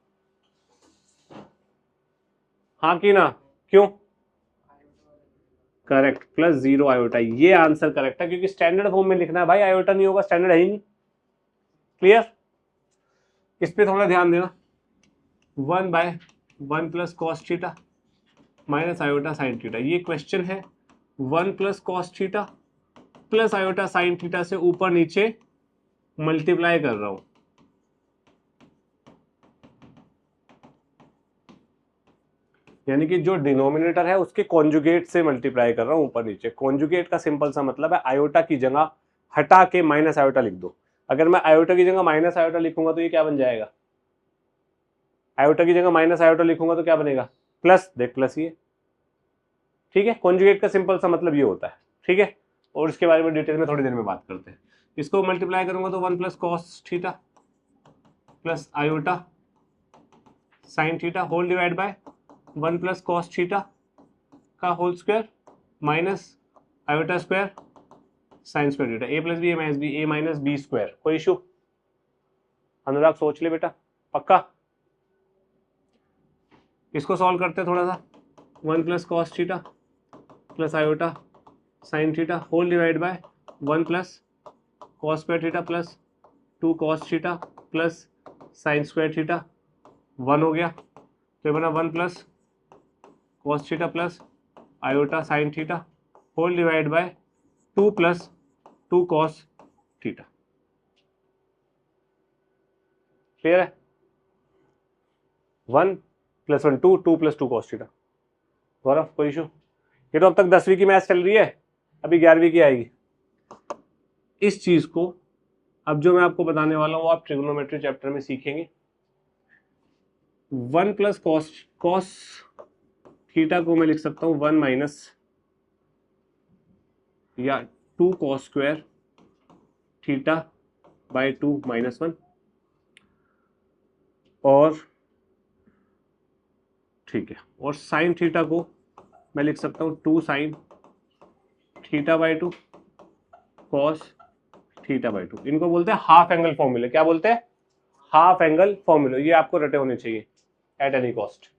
हाँ कि ना? क्यों? करेक्ट, प्लस 0 आयोटा, ये आंसर करेक्ट है, क्योंकि स्टैंडर्ड फॉर्म में लिखना है भाई, आयोटा नहीं होगा, स्टैंडर्ड है ही नहीं। क्लियर? इस पे थोड़ा ध्यान देना। 1/1 plus cos theta minus iota sine theta, ये क्वेश्चन है 1 plus cos theta plus iota sine theta से ऊपर नीचे मल्टीप्लाई कर रहा हूं। यानी कि जो डिनोमिनेटर है उसके कॉन्जुगेट से मल्टीप्लाई कर रहा हूं ऊपर नीचे। कॉन्जुगेट का सिंपल सा मतलब है आयोटा की जगह हटा के माइनस आयोटा लिख दो। अगर मैं आयोटा की जगह माइनस आयोटा लिखूंगा तो ये क्या बन जाएगा? आयोटा की जगह माइनस आयोटा लिखूंगा तो क्या बनेगा? प्लस, देख प्लस ये। ठीक है, कॉन्जुगेट का सिंपल सा मतलब ये होता है। ठीक है, और इसके बारे में डिटेल में थोड़ी देर में बात करते हैं। इसको मल्टीप्लाई करूंगा तो 1 plus cos theta plus iota sine theta whole divide by 1 plus cos theta का whole square minus iota square sine square theta. A plus B, A minus B, A minus B square. कोई issue? Anurag सोच ले बेटा, पक्का? इसको solve करते हैं थोड़ा सा। 1 plus cos theta plus iota sine theta whole divide by 1 plus cos square theta plus 2 cos theta plus sine square theta. 1 हो गया तो ये बना 1 plus cos theta plus iota sine theta whole divide by 2 plus 2 cos theta. Clear है? 1 plus 1 2, 2 plus 2 cos theta. Gaurav कोई issue? ये तो अब तक 10वीं की मैथ्स चल रही है, अभी 11वीं की आएगी। इस चीज को अब जो मैं आपको बताने वाला हूं आप ट्रिग्नोमेट्री चैप्टर में सीखेंगे। 1 प्लस कॉस थीटा को मैं लिख सकता हूं 1 माइनस या 2 कॉस स्क्वायर थीटा बाय 2 -1, और ठीक है, और साइन थीटा को मैं लिख सकता हूँ 2 sine theta by 2 cos theta by 2। इनको बोलते हैं हाफ एंगल फॉर्मूले। क्या बोलते हैं? हाफ एंगल फॉर्मूले। ये आपको रटे होने चाहिए एट एनी कॉस्ट।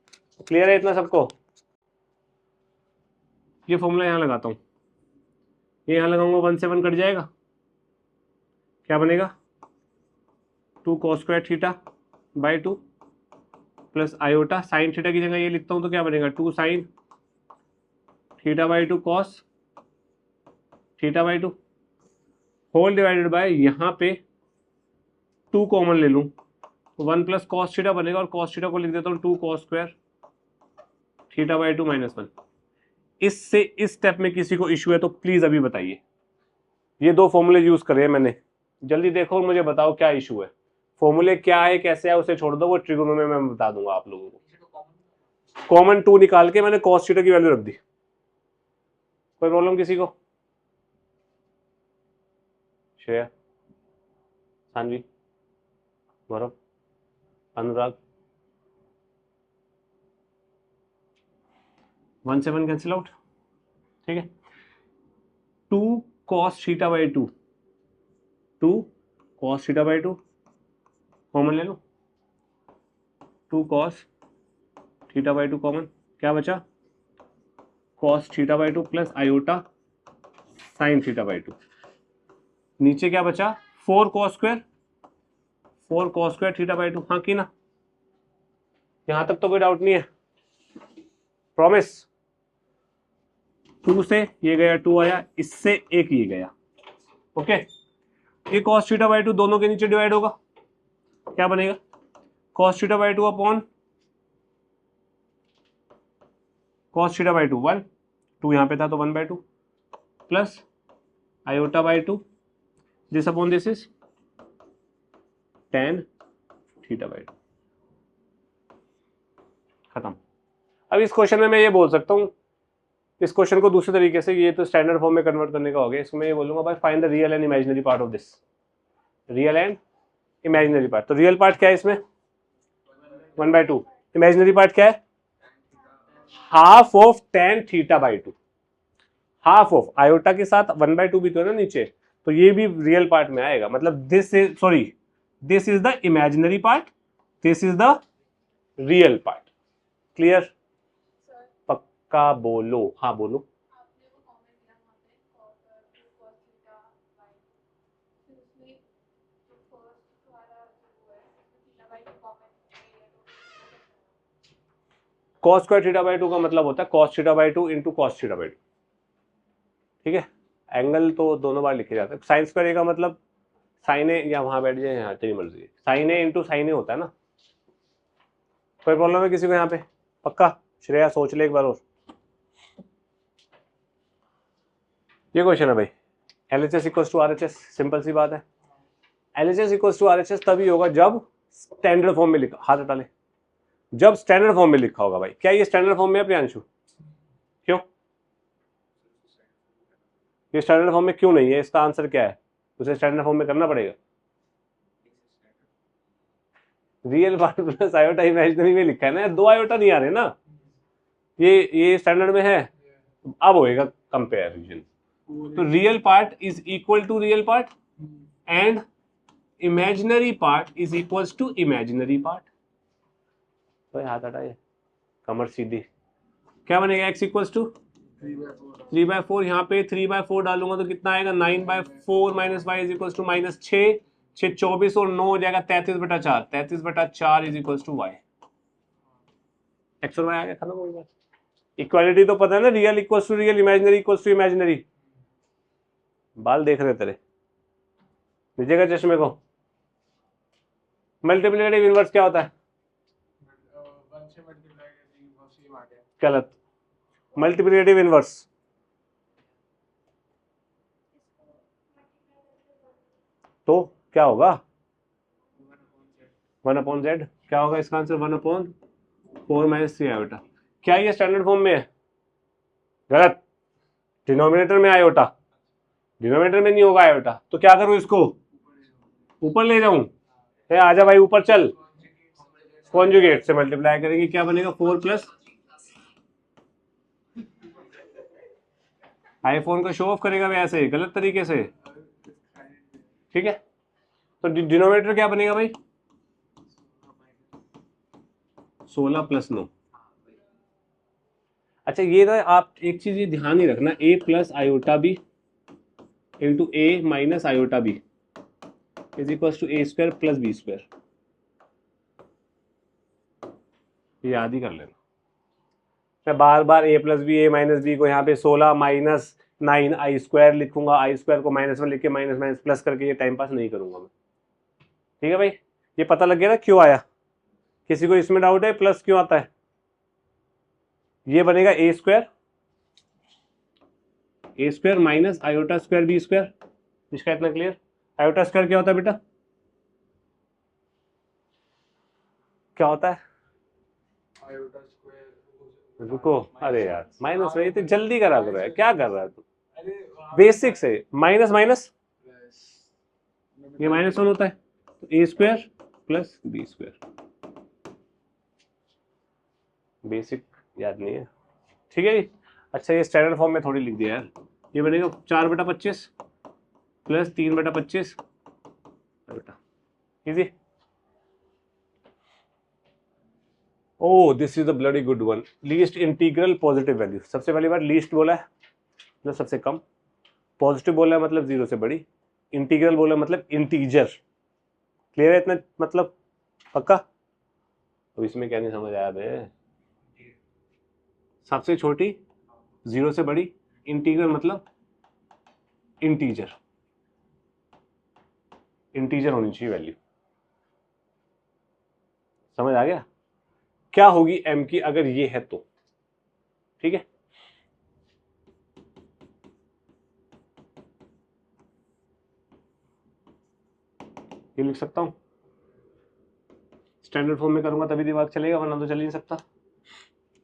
क्लियर है इतना सबको? ये फॉर्मूला यहां लगाता हूं, ये यहां लगाऊंगा, 1 से 1 कट जाएगा, क्या बनेगा? 2 cos square theta by 2 plus iota sine theta की जगह ये लिखता हूं तो क्या बनेगा? 2 sine theta by 2 cos theta by 2 whole divided by, यहां पे 2 कॉमन ले लूं, 1 प्लस कॉस थीटा बनेगा, और कॉस थीटा को लिख देता हूं 2 cos square theta by 2 minus 1। इससे इस स्टेप में किसी को इश्यू है तो प्लीज अभी बताइए। ये 2 फॉर्मूले यूज करे मैंने, जल्दी देखो और मुझे बताओ क्या इशू है। फॉर्मूले क्या है, कैसे है, उसे छोड़ दो, वो ट्रिगोनोमेट्री में मैं बता दूंगा आप लोगों को। कॉमन 2 निकाल के मैंने कॉस थीटा की वैल्यू रख दी। कोई प्रॉब्लम किसी को? श्रेया, सानवी, गौरव, अनुराग, 1 से 1 कैंसिल आउट। ठीक है, 2 cos theta by 2, 2 cos theta by 2 common ले लो, 2 कॉस थीटा बाई 2 कॉमन, क्या बचा? Cos theta by 2 plus iota sine theta by 2। नीचे क्या बचा? 4 cos square, 4 cos square theta by 2। हाँ की ना? यहां तक तो कोई डाउट नहीं है? प्रॉमिस? 2 से ये गया 2 आया, इससे एक ये गया। ओके, ये कॉस थीटा बाई 2 दोनों के नीचे डिवाइड होगा, क्या बनेगा? Cos theta by 2 upon cos theta by 2, 1, 2 यहां पे था तो 1 by 2 plus iota by 2, this upon this is tan theta by 2। खत्म। अब इस क्वेश्चन में मैं ये बोल सकता हूँ, इस क्वेश्चन को दूसरे तरीके से, ये तो स्टैंडर्ड फॉर्म में कन्वर्ट करने का हो गया, इसमें ये बोलूंगा भाई find the real and imaginary part of this. Real and imaginary part, तो रियल पार्ट क्या है इसमें? 1 बाई 2। इमेजिनरी पार्ट क्या है? Half of tan theta by 2। Half of iota के साथ 1 बाई 2 भी तो है ना नीचे, तो ये भी रियल पार्ट में आएगा। मतलब this is, sorry, this is the imaginary part, this is the real part. Clear? पक्का बोलो। हाँ बोलो। कॉस स्क्वायर थीटा बाई 2 का मतलब होता है cos theta by 2 into cos theta by 2। ठीक है, एंगल तो दोनों बार लिखे जाते हैं। साइन स्क्वायर का मतलब साइन ए, या वहां बैठ जाए, यहाँ तेरी मर्जी है, साइन ए इंटू साइन ए होता है ना। कोई प्रॉब्लम है किसी को यहाँ पे? पक्का? श्रेया सोच ले एक बार और। ये क्वेश्चन है भाई, LHS equals to RHS, simple सी बात है। LHS इक्वल्स टू RHS तभी होगा जब स्टैंडर्ड फॉर्म में लिखा, हाथ हटा ले, जब स्टैंडर्ड फॉर्म में लिखा होगा भाई। क्या ये स्टैंडर्ड फॉर्म में है प्रियांशु? क्यों ये स्टैंडर्ड फॉर्म में क्यों नहीं है? इसका आंसर क्या है? उसे स्टैंडर्ड फॉर्म में करना पड़ेगा। Real part plus iota imaginary में लिखा है ना, 2 आयोटा नहीं आ रहे ना, ये स्टैंडर्ड में है। अब होएगा कंपेरिजन, तो real part is equal to real part and imaginary part is equals to imaginary part. तो हाथ हटाइए, कमर सीधी, क्या बनेगा? x equals to 3/4। यहाँ पे 3/4 डालूंगा तो कितना आएगा? 9/4 minus y is equals to minus 6, 24 और 9 हो जाएगा 33/4। 33/4 is equals to y. X और वाई आ गया, खत्म हो गया। इक्वालिटी तो पता है ना, real equals to real, imaginary equals to imaginary. बाल देख रहे तेरे, लीजिएगा चश्मे को। मल्टीप्लिकेटिव इनवर्स क्या होता है? गलत। मल्टीप्लिकेटिव इनवर्स तो क्या होगा? 1/z। क्या होगा इसका आंसर? 1/4 minus 3 iota. क्या ये स्टैंडर्ड फॉर्म में है? गलत। डिनोमिनेटर में आयोटा, डिनोमिनेटर में नहीं होगा आयोटा। तो क्या करूं, इसको ऊपर ले जाऊं? आजा भाई ऊपर चल। कॉन्जुगेट से मल्टीप्लाई करेंगे, क्या बनेगा 4 प्लस, आईफोन का शो ऑफ करेगा वैसे गलत तरीके से, ठीक है। तो डिनोमिनेटर क्या बनेगा भाई 16 प्लस 9। अच्छा ये ना आप एक चीज ये ध्यान ही रखना, a plus iota B into a minus iota b is equal to A square plus B square, याद ही कर लेना। मैं बार बार a plus B A minus b को यहाँ पे 16 माइनस 9 आई स्क्वायर लिखूंगा, आई स्क्वायर को माइनस में लिख के माइनस माइनस प्लस करके ये टाइम पास नहीं करूंगा मैं, ठीक है भाई। ये पता लग गया ना क्यों आया, किसी को इसमें डाउट है प्लस क्यों आता है। ये बनेगा A square minus iota square B square, इसका इतना क्लियर। आयोटा स्क्वायर क्या होता है बेटा, क्या होता है, रुको अरे यार माइनस में तो जल्दी करा करो यार, क्या कर रहा है तू, बेसिक से माइनस माइनस ये -1 होता है, तो ए square plus B square, basic याद नहीं है, ठीक है जी। अच्छा ये स्टैंडर्ड फॉर्म में थोड़ी लिख दिया यार, ये बनेगा 4/25 प्लस 3/25 बेटा, easy. Oh this is the bloody good one, least integral positive value. सबसे पहली बार लीस्ट बोला है मतलब सबसे कम, पॉजिटिव बोला है मतलब 0 से बड़ी, इंटीग्रल बोला मतलब इंटीजर, क्लियर है इतना मतलब पक्का। तो इसमें क्या नहीं समझ आया बे, सबसे छोटी 0 से बड़ी, इंटीग्रल मतलब इंटीजर, इंटीजर होनी चाहिए वैल्यू, समझ आ गया। क्या होगी m की अगर ये है तो, ठीक है। ये लिख सकता हूं, स्टैंडर्ड फॉर्म में करूंगा तभी दिमाग चलेगा, वरना तो चल ही नहीं सकता।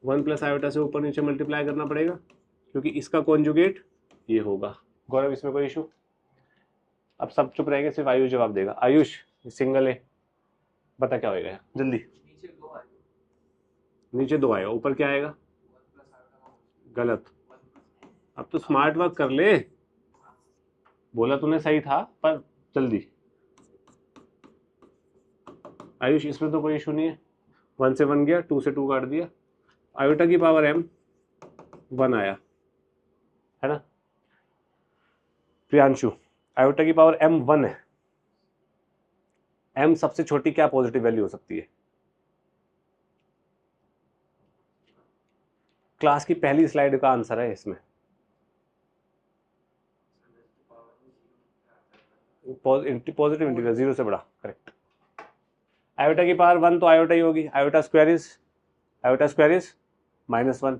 1 प्लस आयोटा से ऊपर नीचे मल्टीप्लाई करना पड़ेगा क्योंकि इसका कॉन्जुगेट ये होगा। गौरव इसमें कोई इशू, अब सब चुप रहेंगे, सिर्फ आयुष जवाब देगा। आयुष सिंगल है, बता क्या होएगा जल्दी। नीचे 2 आएगा, ऊपर क्या आएगा, गलत। अब तो स्मार्ट वर्क कर ले, बोला तूने सही था पर जल्दी। आयुष इसमें तो कोई इशू नहीं है, 1 से 1 गया, 2 से 2 काट दिया, आयोटा की पावर m 1 आया है ना। प्रियांशु आयोटा की पावर m 1 है, m सबसे छोटी क्या पॉजिटिव वैल्यू हो सकती है, क्लास की पहली स्लाइड का आंसर है इसमें, पॉजिटिव इंटीग्रल 0 से बड़ा, करेक्ट। आयोटा की पावर 1 तो आयोटा ही होगी, iota square is -1,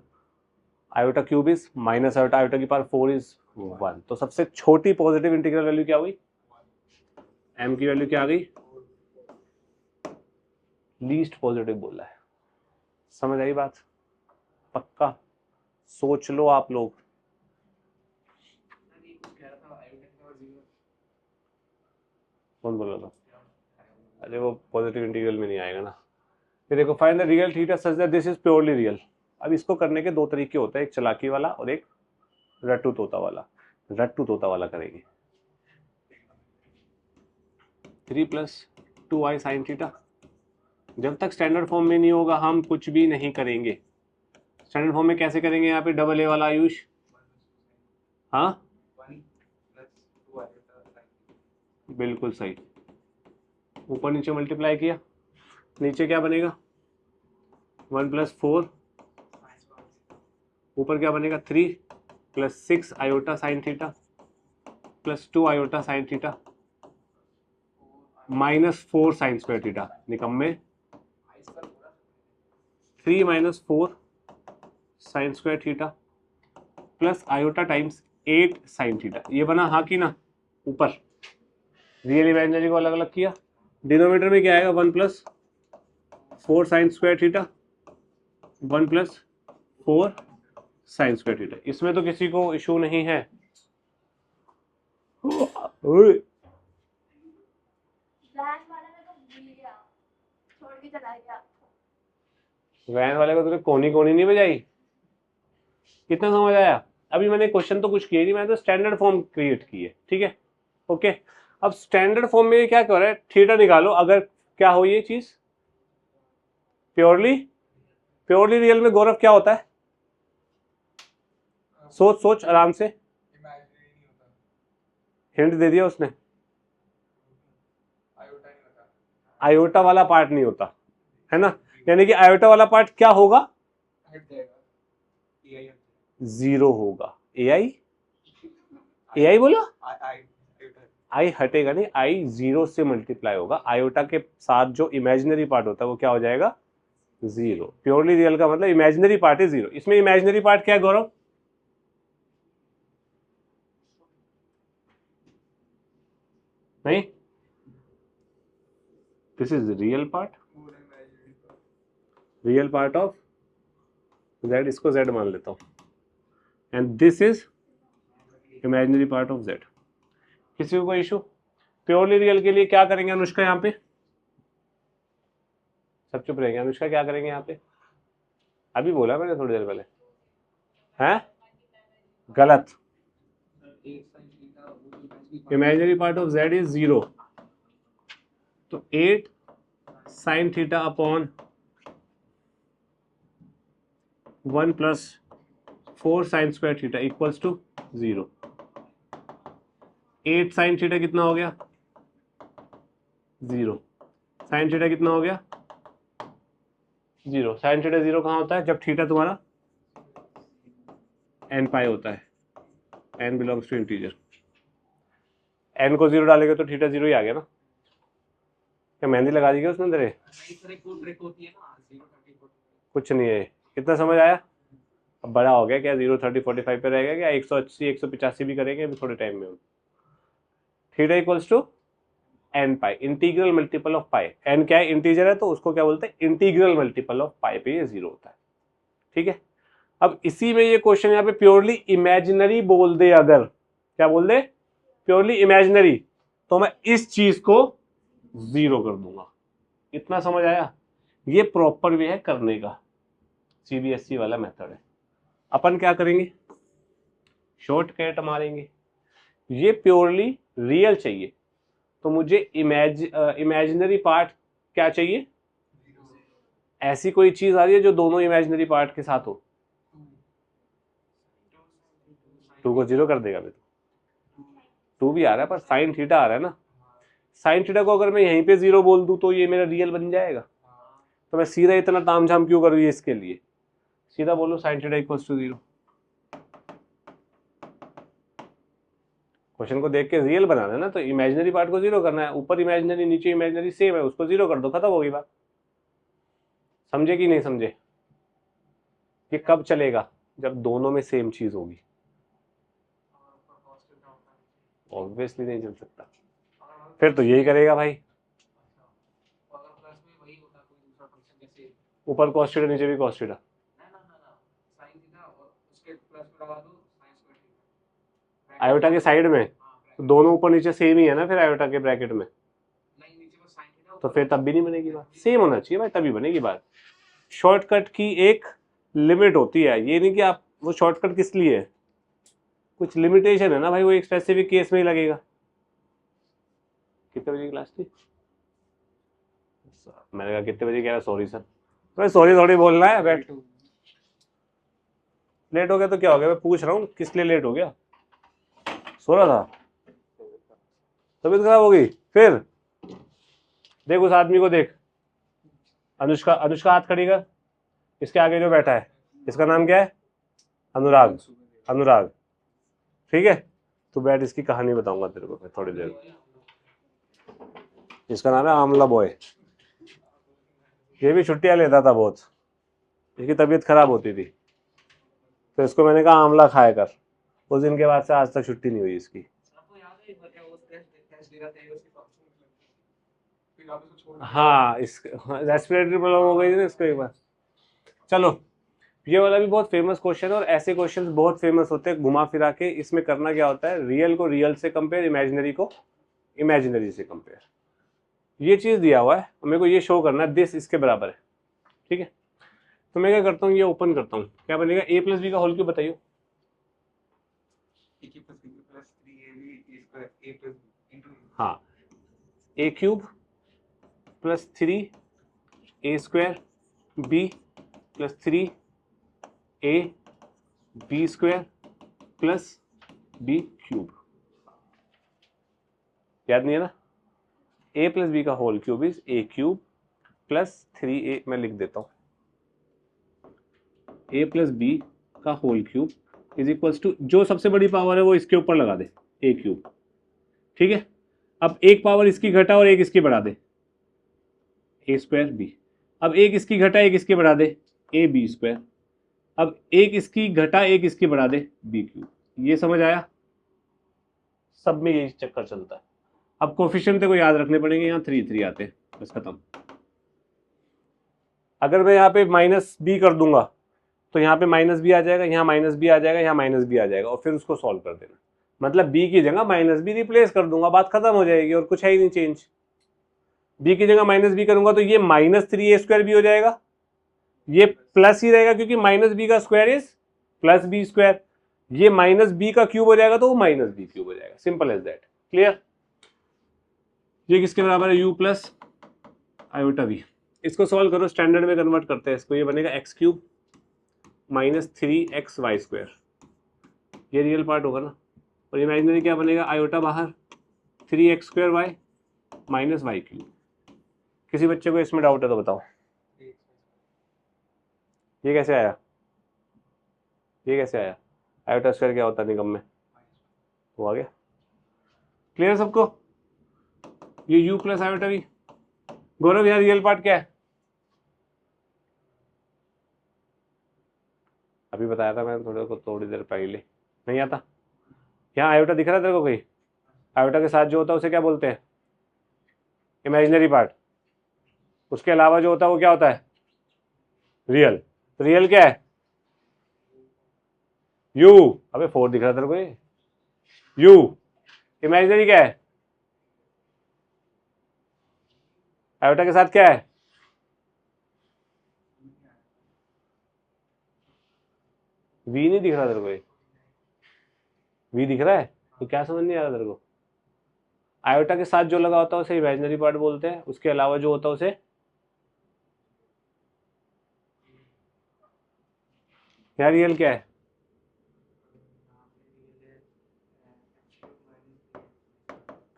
iota cube is minus iota, iota की पावर 4 इज 1, तो सबसे छोटी पॉजिटिव इंटीग्रल वैल्यू क्या हुई, m की वैल्यू क्या आ गई, लीस्ट पॉजिटिव बोला है। समझ आई बात, पक्का सोच लो आप लोग। कौन बोल रहा था, अरे वो पॉजिटिव इंटीग्रल में नहीं आएगा ना। फिर देखो find the real theta such that this is purely real. अब इसको करने के 2 तरीके होते हैं, एक चालाकी वाला और एक रट्टू तोता वाला। रट्टू तोता वाला करेंगे, 3 + 2i sin थीटा। जब तक स्टैंडर्ड फॉर्म में नहीं होगा हम कुछ भी नहीं करेंगे। स्टैंडर्ड फॉर्म में कैसे करेंगे, यहाँ पे डबल ए वाला आयुष, हाँ बिल्कुल सही, ऊपर नीचे मल्टीप्लाई किया, नीचे क्या बनेगा 1 + 4, ऊपर क्या बनेगा 3 + 6 iota sine theta plus 2 iota sine theta -4 sine square theta. निकम्मे 3 - 4 sine square theta plus iota times 8 sine theta. ये बना हाँ की ना, ऊपर रियल इमेजिनरी को अलग अलग किया। डिनोमिनेटर में क्या आएगा 1 + 4 sine square theta 1 + 4 sine square theta. इसमें तो किसी को इशू नहीं है। वाला तो भूल गया, छोड़ के चला गया। वैन वाले को तूने कोनी कोनी नहीं बजाई। कितना समझ आया? अभी मैंने क्वेश्चन तो कुछ किया नहीं, मैंने तो स्टैंडर्ड फॉर्म क्रिएट की है, ठीक है। ओके, अब स्टैंडर्ड फॉर्म में क्या कर रहा है, थीटा निकालो अगर क्या हो ये चीज प्योरली प्योरली रियल में। गौरव क्या होता है? सोच सोच आराम से, इमेजिनरी नहीं होता, हिंट दे दिया उसने। आयोटा नहीं होता, आयोटा वाला पार्ट नहीं होता है ना, यानी कि आयोटा वाला पार्ट क्या होगा? हट जाएगा, एआई हट जीरो होगा। एआई एआई बोला? आयोटा आई हटेगा नहीं, आई जीरो से मल्टीप्लाई होगा। आयोटा के साथ जो इमेजिनरी पार्ट होता है वो क्या हो जाएगा? जीरो। प्योरली रियल का मतलब इमेजिनरी पार्ट है जीरो। इसमें इमेजिनरी पार्ट क्या है गौरव? नहीं, दिस इज रियल पार्ट, पूरा इमेजिनरी का। रियल पार्ट ऑफ z, इसको z मान लेता हूं, and this is imaginary part of z। किसी को कोई इशू? प्योरली रियल के लिए क्या करेंगे अनुष्का? यहाँ पे सब चुप रहेंगे। अनुष्का क्या करेंगे यहाँ पे? अभी बोला मैंने थोड़ी देर पहले। हैं? गलत। Imaginary part of z is zero, तो 8 sine theta upon 1 plus 4 sine square theta equals to zero. 8 sine theta कितना हो गया? जीरो। साइन थीटा कितना हो गया? जीरो। साइन थीटा जीरो कहाँ होता है? जब थीटा तुम्हारा एन पाई होता है, n belongs to integer. N को जीरो डालेंगे तो थीटा जीरो ही आ गया ना। क्या मेहंदी लगा दी क्या उसने तेरे? कुछ नहीं है। कितना समझ आया? अब बड़ा हो गया क्या? 0 30 45 पे रहेगा क्या? 180 185 भी करेंगे अभी थोड़े टाइम में। Theta equals to n pi, integral multiple of pi. N क्या है? इंटीजर है, तो उसको क्या बोलते हैं? इंटीग्रल मल्टीपल ऑफ पाई पे ये जीरो होता है, ठीक है। अब इसी में ये क्वेश्चन यहाँ पे प्योरली इमेजिनरी बोल दे, अगर क्या बोल दे? प्योरली इमेजिनरी, तो मैं इस चीज को जीरो कर दूंगा। इतना समझ आया? ये प्रॉपर वे है करने का, सीबीएसई वाला मेथड है। अपन क्या करेंगे? शॉर्टकट मारेंगे। ये प्योरली रियल चाहिए तो मुझे इमेजिनरी पार्ट क्या चाहिए? ऐसी कोई चीज आ रही है जो दोनों इमेजिनरी पार्ट के साथ हो। 2 को जीरो कर देगा मैं तो। 2 भी आ रहा है पर साइन थीटा आ रहा है ना। साइन थीटा को अगर मैं यहीं पे जीरो बोल दूं तो ये मेरा रियल बन जाएगा। तो मैं सीधा इतना तामझाम क्यों करूँ इसके लिए? सीधा बोलो sine theta equals to zero. Question को देख के रियल बनाना है ना, तो इमेजिनरी पार्ट को जीरो करना है। ऊपर इमेजिनरी नीचे इमेजिनरी सेम है, उसको जीरो कर दो, खत्म होगी बात। समझे कि नहीं समझे? ये कब चलेगा? जब दोनों में सेम चीज होगी। ऑब्वियसली नहीं चल सकता। फिर तो यही करेगा भाई, ऊपर cos थीटा नीचे भी cos थीटा। आयोटा के साइड में तो दोनों ऊपर नीचे सेम ही है ना, फिर आयोटा के ब्रैकेट में तो फिर तब भी नहीं बनेगी बात। सेम होना चाहिए भाई, तभी बनेगी बात। शॉर्टकट की एक लिमिट होती है, ये नहीं कि आप वो शॉर्टकट किस लिए है, कुछ लिमिटेशन है ना भाई, वो एक स्पेसिफिक केस में ही लगेगा। कितने बजे क्लास थी? मैंने कहा कितने बजे? कह रहा सॉरी सर। भाई सॉरी थोड़ी बोलना है, बैठ। लेट हो गया तो क्या हो गया? मैं पूछ रहा हूँ किस लिए लेट हो गया? सो रहा था, तबीयत खराब हो गई। फिर देख उस आदमी को, देख अनुष्का। अनुष्का हाथ खड़ी कर। इसके आगे जो बैठा है इसका नाम क्या है? अनुराग। अनुराग, ठीक है। तू बैठ, इसकी कहानी बताऊंगा तेरे को थोड़ी देर में। इसका नाम है आमला बॉय। ये भी छुट्टियां लेता था बहुत, इसकी तबीयत खराब होती थी, तो इसको मैंने कहा आमला खाया कर। उस दिन के बाद से आज तक छुट्टी नहीं हुई इसकी। हाँ, इस रेस्पिरेटरी प्रॉब्लम हो गई थी ना इसको एक बार। चलो, ये वाला भी बहुत फेमस क्वेश्चन है, और ऐसे क्वेश्चंस बहुत फेमस होते हैं घुमा फिरा के। इसमें करना क्या होता है? रियल को रियल से कंपेयर, इमेजिनरी को इमेजिनरी से कंपेयर। ये चीज दिया हुआ है, मेरे को ये शो करना है, दिस इसके बराबर है, ठीक है। तो मैं क्या करता हूँ, ये ओपन करता हूँ, क्या बनेगा, ए प्लस बी का होल क्यूब बताइए। ए की plus 3ab square A plus B into हाँ, A cube plus 3 A square B plus 3 A B square plus B cube. याद नहीं है ना, ए प्लस बी का whole cube is A cube plus 3a, मैं लिख देता हूं, ए प्लस बी का whole cube is equals to, जो सबसे बड़ी पावर है वो इसके ऊपर लगा दे, ए क्यूब, ठीक है। अब एक पावर इसकी घटा और एक इसकी बढ़ा दे, ए स्क्वायर बी। अब एक इसकी घटा एक इसकी बढ़ा दे, ए बी स्क्वायर। अब एक इसकी घटा एक इसकी बढ़ा दे, बी क्यूब। ये समझ आया, सब में यही चक्कर चलता है। अब कोफिशिएंट को याद रखने पड़ेंगे, यहाँ 3 3 आते हैं, बस खत्म। अगर मैं यहाँ पे माइनस बी कर दूंगा तो यहाँ पे माइनस बी आ जाएगा, यहाँ माइनस बी आ जाएगा, यहाँ माइनस बी आ जाएगा, और फिर उसको सॉल्व कर देना, मतलब बी की जगह माइनस बी रिप्लेस कर दूंगा, बात खत्म हो जाएगी, और कुछ है ही नहीं चेंज। बी की जगह माइनस बी करूंगा तो ये माइनस 3a स्क्वायर बी हो जाएगा, ये प्लस ही रहेगा क्योंकि माइनस बी का square is plus B square. ये माइनस बी का क्यूब हो जाएगा तो वो माइनस बी क्यूब हो जाएगा, सिंपल एज दैट। क्लियर। ये किसके बराबर है, u प्लस आयोटा v। इसको सॉल्व करो, स्टैंडर्ड में कन्वर्ट करते हैं इसको, ये बनेगा x cube minus 3xy square, ये रियल पार्ट होगा ना, और इमेजिनरी क्या बनेगा, आयोटा बाहर 3x square y minus y cube. किसी बच्चे को इसमें डाउट है तो बताओ, ये कैसे आया, ये कैसे आया, आयोटा स्क्वायर क्या होता है निगम में, वो आ गया। क्लियर सबको, ये u प्लस आयोटा v। गौरव यार रियल पार्ट क्या है, अभी बताया था मैंने थोड़ी देर पहले, नहीं आता। यहाँ आयोटा दिख रहा है तेरे को कोई, आयोटा के साथ जो होता है उसे क्या बोलते हैं, इमेजिनरी पार्ट। उसके अलावा जो होता है वो क्या होता है, रियल। तो रियल क्या है, u। अबे 4 दिख रहा है तेरे को, ये u। इमेजिनरी क्या है, आयोटा के साथ क्या है, v नहीं दिख रहा तेरे को, ये v दिख रहा है, तो क्या समझ नहीं आ रहा तेरे को। आयोटा के साथ जो लगा होता है उसे इमेजिनरी पार्ट बोलते हैं, उसके अलावा जो होता है उसे, क्या रियल क्या है,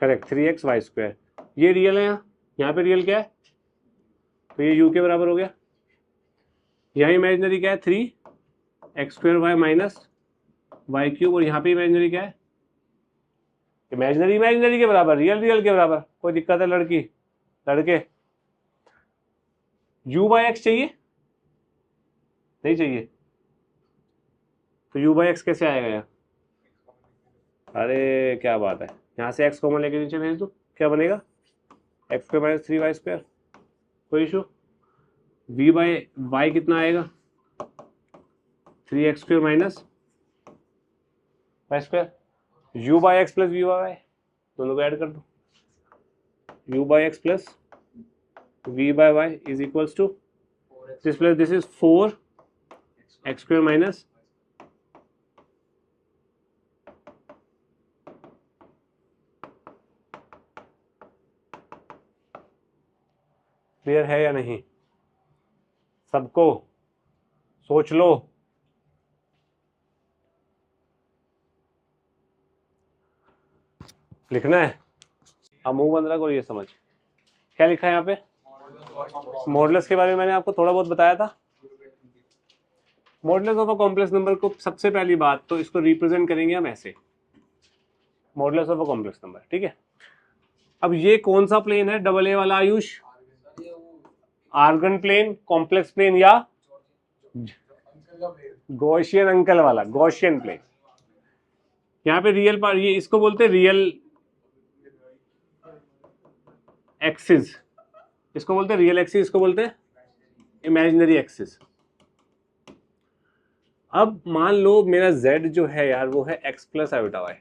करेक्ट 3xy स्क्वायर, ये रियल है। यहाँ पे रियल क्या है, तो ये u के बराबर हो गया। यहाँ इमेजिनरी क्या है, 3x square y minus y cube, और यहाँ पे इमेजिनरी क्या है, इमेजिनरी इमेजिनरी के बराबर, रियल रियल के बराबर। कोई दिक्कत है लड़की लड़के, u बाई एक्स चाहिए, नहीं चाहिए, तो u बाई एक्स कैसे आएगा यहाँ, अरे क्या बात है, यहाँ से x कॉमन लेके नीचे भेज दो, क्या बनेगा, x square minus 3y square, कोई इशू। v बाई वाई कितना आएगा, 3x square minus y square, u by x plus v by y, दोनों को ऐड कर दो, u by x plus v by y is equals to this plus this is 4x square minus clear है या नहीं सबको, सोच लो। लिखना है, अब मुंह बंद रखो और ये समझ क्या लिखा है यहाँ पे। मॉडुलस के बारे में मैंने आपको थोड़ा बहुत बताया था। Modulus of a complex number को सबसे पहली बात तो इसको रिप्रेजेंट करेंगे हम ऐसे, modulus of a complex number, ठीक है। अब ये कौन सा प्लेन है, डबल ए वाला Ayush, Argand plane, complex plane, या गॉसियन अंकल वाला गॉसियन प्लेन। यहाँ पे रियल पार्ट, ये इसको बोलते हैं रियल एक्सिस, इसको बोलते हैं रियल एक्सिस, इसको बोलते हैं इमेजिनरी एक्सिस। अब मान लो मेरा z जो है यार वो है x plus iota y,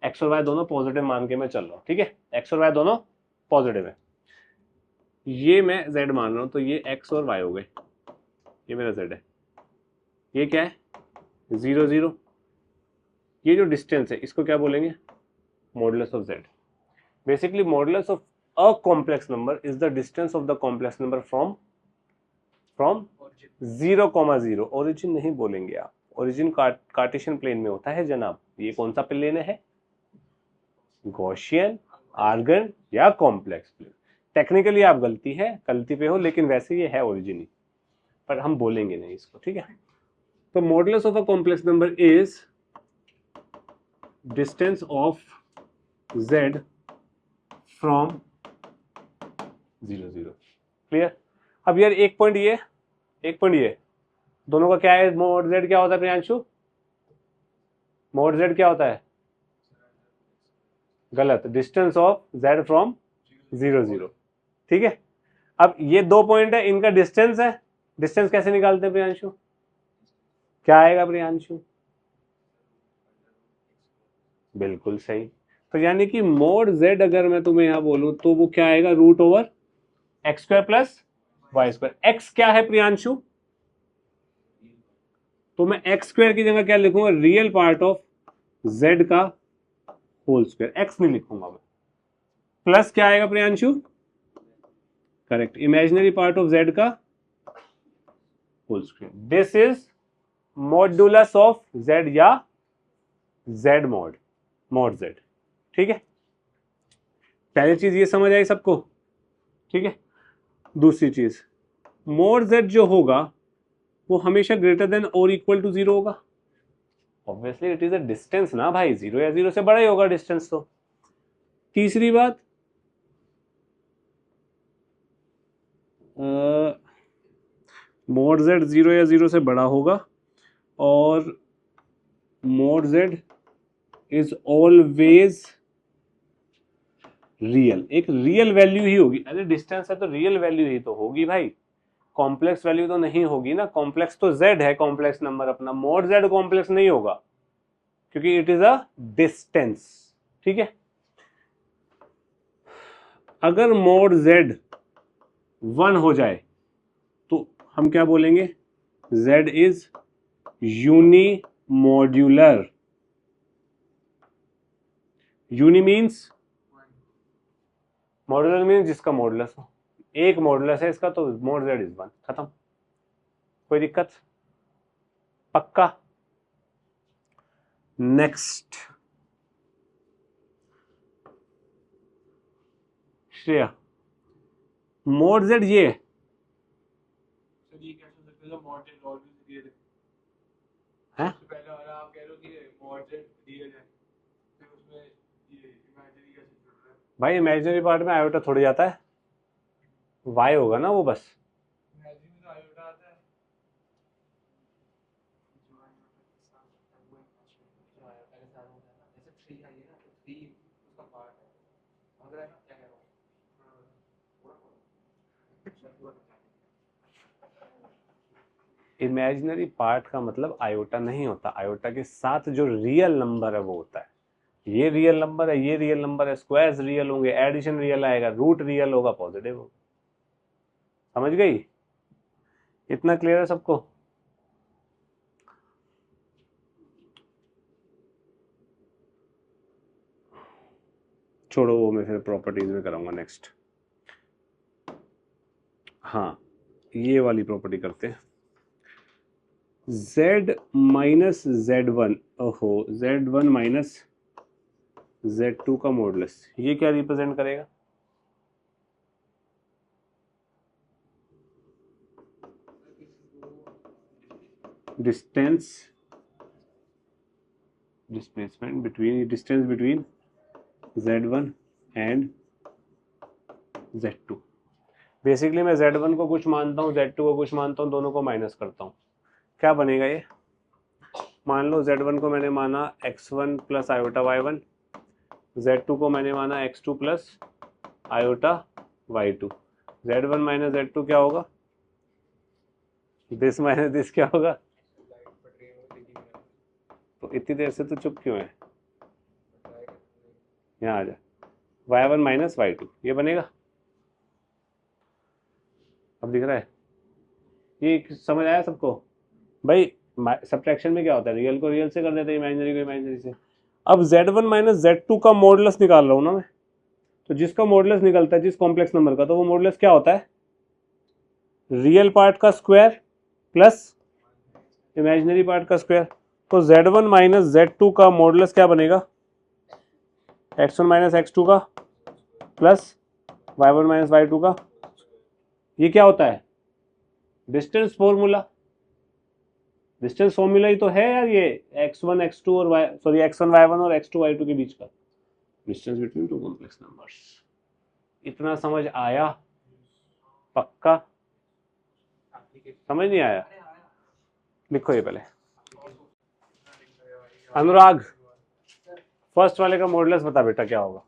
x और वाई दोनों पॉजिटिव मान के मैं चल रहा हूँ, ठीक है, एक्स और वाई दोनों पॉजिटिव है, ये मैं z मान रहा हूँ, तो ये x और y हो गए, ये मेरा z है, ये क्या है 0 0, ये जो डिस्टेंस है इसको क्या बोलेंगे modulus of z। Basically modulus of a complex number is the distance of the complex number from 0,0। Origin नहीं बोलेंगे आप, ओरिजिन कार्टेशियन प्लेन में होता है जनाब। ये कौन सा प्लेन है, गॉसियन, आर्गन या कॉम्प्लेक्स प्लेन। टेक्निकली आप गलती पे हो, लेकिन वैसे ये है ओरिजिन ही, पर हम बोलेंगे नहीं इसको, ठीक है। तो modulus of a complex number is distance of z from 0 0। Clear. अब यार एक पॉइंट ये दोनों का क्या है, मोड z क्या होता है प्रियांशु, मोड z क्या होता है, गलत, डिस्टेंस ऑफ z फ्रॉम 0 0, ठीक है। अब ये 2 पॉइंट है, इनका डिस्टेंस है, डिस्टेंस कैसे निकालते हैं प्रियांशु, क्या आएगा प्रियांशु, बिल्कुल सही। तो यानी कि मोड z अगर मैं तुम्हें यहां बोलूं तो वो क्या आएगा, √x² प्लस y²। x क्या है प्रियांशु, तो मैं x² की जगह क्या लिखूंगा, रियल पार्ट ऑफ z का होल स्क्वायर, x नहीं लिखूंगा मैं। प्लस क्या आएगा Priyanshu, correct, imaginary part of z का whole square. This is modulus of z या z मॉड z, ठीक है। पहली चीज ये समझ आई सबको, ठीक है। दूसरी चीज, मोड z जो होगा वो हमेशा ग्रेटर देन और इक्वल टू 0 होगा। Obviously it is a distance ना भाई, 0 या 0 से बड़ा ही होगा डिस्टेंस तो। तीसरी बात, मोड z 0 या 0 से बड़ा होगा और mode z is always real, एक रियल वैल्यू ही होगी। अरे डिस्टेंस है तो रियल वैल्यू ही तो होगी भाई, कॉम्प्लेक्स वैल्यू तो नहीं होगी ना। कॉम्प्लेक्स तो z है, कॉम्प्लेक्स नंबर अपना, मोड z कॉम्प्लेक्स नहीं होगा क्योंकि इट इज अ डिस्टेंस, ठीक है। अगर मोड z 1 हो जाए तो हम क्या बोलेंगे, z is unimodular. Uni means, modular means जिसका मॉडुलस हो, एक मॉडुलस है इसका तो मोड z इज 1, खत्म, कोई दिक्कत, पक्का। नेक्स्ट श्रेया, मोड z ये है, सर ये कैसे हो सकता है, मॉडल ऑलवेज रियल हैं? सबसे पहले वाला आप कह रहे हो कि मॉडल रियल है, फिर उसमें ये इमेजिनरी कैसे जुड़ रहा है। भाई इमेजिनरी पार्ट में आयोटा थोड़ी जाता है, y होगा ना वो बस। इमेजिनरी में तो आयोटा आता है, जो आयोटा के साथ होता है वो इमेजिनरी, जो आयोटा के साथ होता है ना, जैसे 3 आई है ना, तो 3 उसका पार्ट है, समझ रहे हैं ना क्या कह रहा हूँ। इमेजिनरी पार्ट का मतलब आयोटा नहीं होता, आयोटा के साथ जो रियल नंबर है वो होता है। ये रियल नंबर है, ये रियल नंबर है, स्क्वायर्स रियल होंगे, एडिशन रियल आएगा, रूट रियल होगा, पॉजिटिव होगा। समझ गई, इतना क्लियर है सबको। छोड़ो वो मैं फिर प्रॉपर्टीज में कराऊंगा नेक्स्ट। हाँ ये वाली प्रॉपर्टी करते हैं, z माइनस z1, ओहो z1 माइनस z2 का मॉडुलस, ये क्या रिप्रेजेंट करेगा, distance, displacement between, distance between z1 and z2। Basically मैं z1 को कुछ मानता हूँ, z2 को कुछ मानता हूँ, दोनों को माइनस करता हूँ, क्या बनेगा ये, मान लो z1 को मैंने माना x1 plus iota y1, z2 को मैंने माना x2 plus iota y2, z1 minus z2 क्या होगा, दिस माइनस दिस क्या होगा। लाइट पड़ रही है वो देखी तो इतनी देर से तो चुप क्यों है, यहाँ आ जा, y1 माइनस y2 ये बनेगा, अब दिख रहा है, ये समझ आया सबको? भाई सब्ट्रैक्शन में क्या होता है, रियल को रियल से कर देते हैं, इमेजिनरी को इमेजिनरी से। अब z1 माइनस z2 का मॉडुलस निकाल रहा हूँ ना मैं, तो जिसका मॉडुलस निकलता है जिस कॉम्प्लेक्स नंबर का, तो वो मॉडुलस क्या होता है, रियल पार्ट का स्क्वायर प्लस इमेजिनरी पार्ट का स्क्वायर। तो z1 माइनस z2 का मॉडुलस क्या बनेगा, x1 माइनस x2 का प्लस y1 माइनस y2 का। ये क्या होता है, डिस्टेंस फॉर्मूला। डिस्टेंस फॉर्मूला ही तो है यार ये, x1 x2 और x1 y1 और x2 y2 के बीच का distance between two complex numbers. इतना समझ आया? पक्का? समझ नहीं आया? लिखो ये पहले। अनुराग, फर्स्ट वाले का मॉडुलस बता बेटा क्या होगा।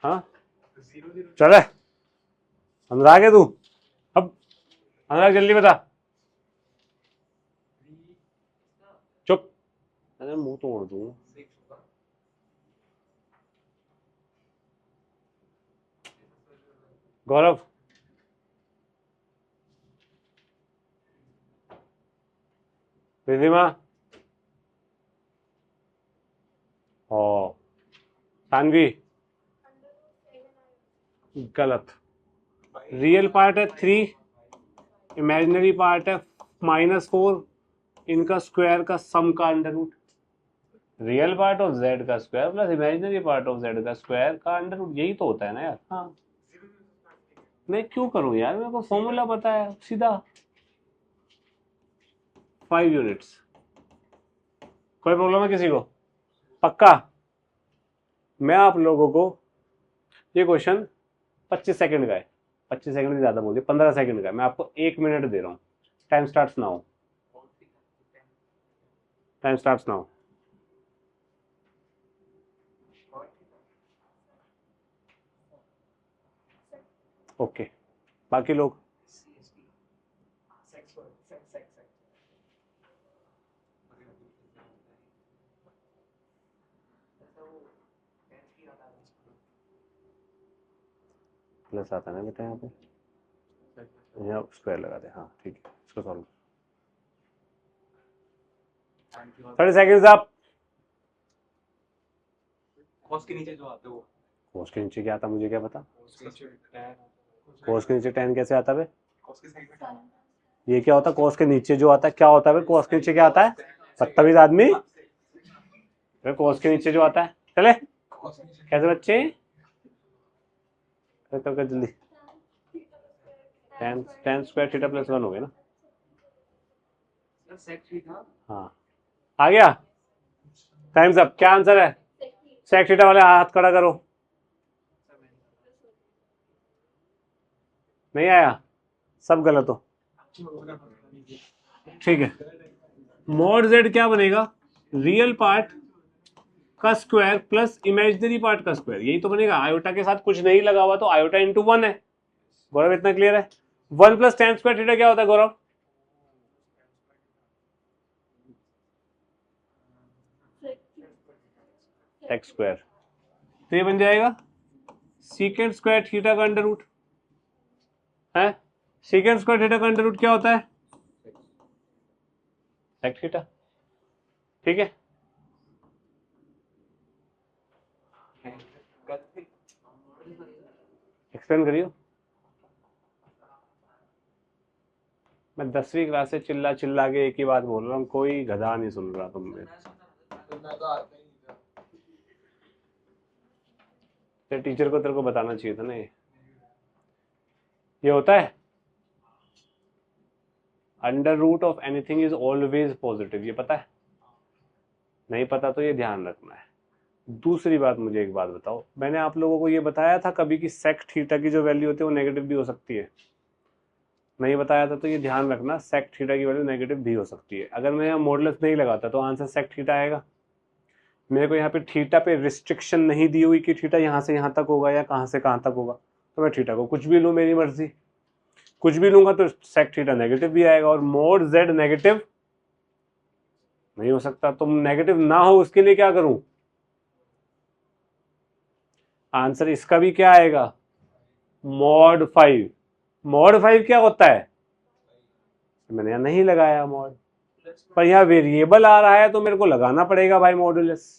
हाँ चल, अनुराग है तू? अब अनुराग जल्दी बता। चुप, अरे मुंह तोड़ दूं। गौरव, रिधिमा, ओ सानवी, गलत। रियल पार्ट है 3, इमेजिनरी पार्ट है -4, इनका स्क्वायर का सम का under root. Real part of z का square plus imaginary part of z का स्क्वायर का अंडर रूट, यही तो होता है ना यार। हाँ, मैं क्यों करूं यार, मेरे को फॉर्मूला पता है सीधा। 5 यूनिट्स। कोई प्रॉब्लम है किसी को? पक्का? मैं आप लोगों को ये क्वेश्चन 25 सेकंड का है, 25 सेकंड से ज़्यादा बोल दिया, 15 सेकंड का है, मैं आपको 1 मिनट दे रहा हूँ। Time starts now. Time starts now. Okay, बाकी लोग प्लस आता है ना बेटा, यहाँ पे यहाँ स्क्वायर लगा दे। हाँ ठीक है, इसको सॉल्व। 30 seconds up. कॉस के नीचे जो आते हैं वो, कोस के नीचे क्या आता मुझे क्या पता। कोस के नीचे tan कैसे आता है? कॉस के साइड में tan। ये क्या होता है कोस के नीचे जो आता है, क्या होता है कोस के नीचे क्या आता है? बदतमीज आदमी, कोस के नीचे जो आता है। चले कैसे बच्चे, कर जल्दी। tan स्क्वायर थीटा प्लस 1 हो गया ना। हाँ आ गया। Times up. क्या आंसर है? सेक थीटा वाले हाथ खड़ा करो। नहीं आया, सब गलत हो। ठीक है, मॉड z क्या बनेगा, रियल पार्ट का स्क्वायर प्लस इमेजिनरी पार्ट का स्क्वायर, यही तो बनेगा। आयोटा के साथ कुछ नहीं लगा हुआ तो आयोटा इंटू 1 है। गौरव इतना क्लियर है? 1 प्लस tan स्क्वायर थीटा क्या होता है गौरव? x square. तो ये बन जाएगा सीकेंड स्क्वायर थीटा का अंडर रूट है। सीकेंड स्क्वायर थीटा का अंडर रूट क्या होता है? Sec theta. ठीक है, एक्सप्लेन करियो। मैं 10वीं क्लास से चिल्ला चिल्ला के एक ही बात बोल रहा हूँ, कोई गधा नहीं सुन रहा तुम में। तेरे टीचर को तेरे को बताना चाहिए था ना। ये होता है under root of anything is always positive, ये पता है? नहीं पता तो ये ध्यान रखना है। दूसरी बात, मुझे एक बात बताओ, मैंने आप लोगों को ये बताया था कभी कि सेक थीटा की जो वैल्यू होती है वो नेगेटिव भी हो सकती है? नहीं बताया था, तो ये ध्यान रखना, सेक थीटा की वैल्यू नेगेटिव भी हो सकती है। अगर मैं यहाँ मॉडुलस नहीं लगाता तो आंसर सेक थीटा आएगा। मेरे को यहाँ पे थीटा पे रिस्ट्रिक्शन नहीं दी हुई कि थीटा यहाँ से यहाँ तक होगा या कहाँ से कहाँ तक होगा, तो मैं थीटा को कुछ भी लूँ, मेरी मर्जी। कुछ भी लूंगा तो सेक थीटा नेगेटिव भी आएगा, और मोड जेड नेगेटिव नहीं हो सकता। तुम नेगेटिव ना हो उसके लिए क्या करूं? आंसर इसका भी क्या आएगा? मॉड 5। मॉड 5 क्या होता है? मैंने यहाँ नहीं लगाया मॉड, पर यहाँ वेरिएबल आ रहा है तो मेरे को लगाना पड़ेगा भाई मॉडुलस।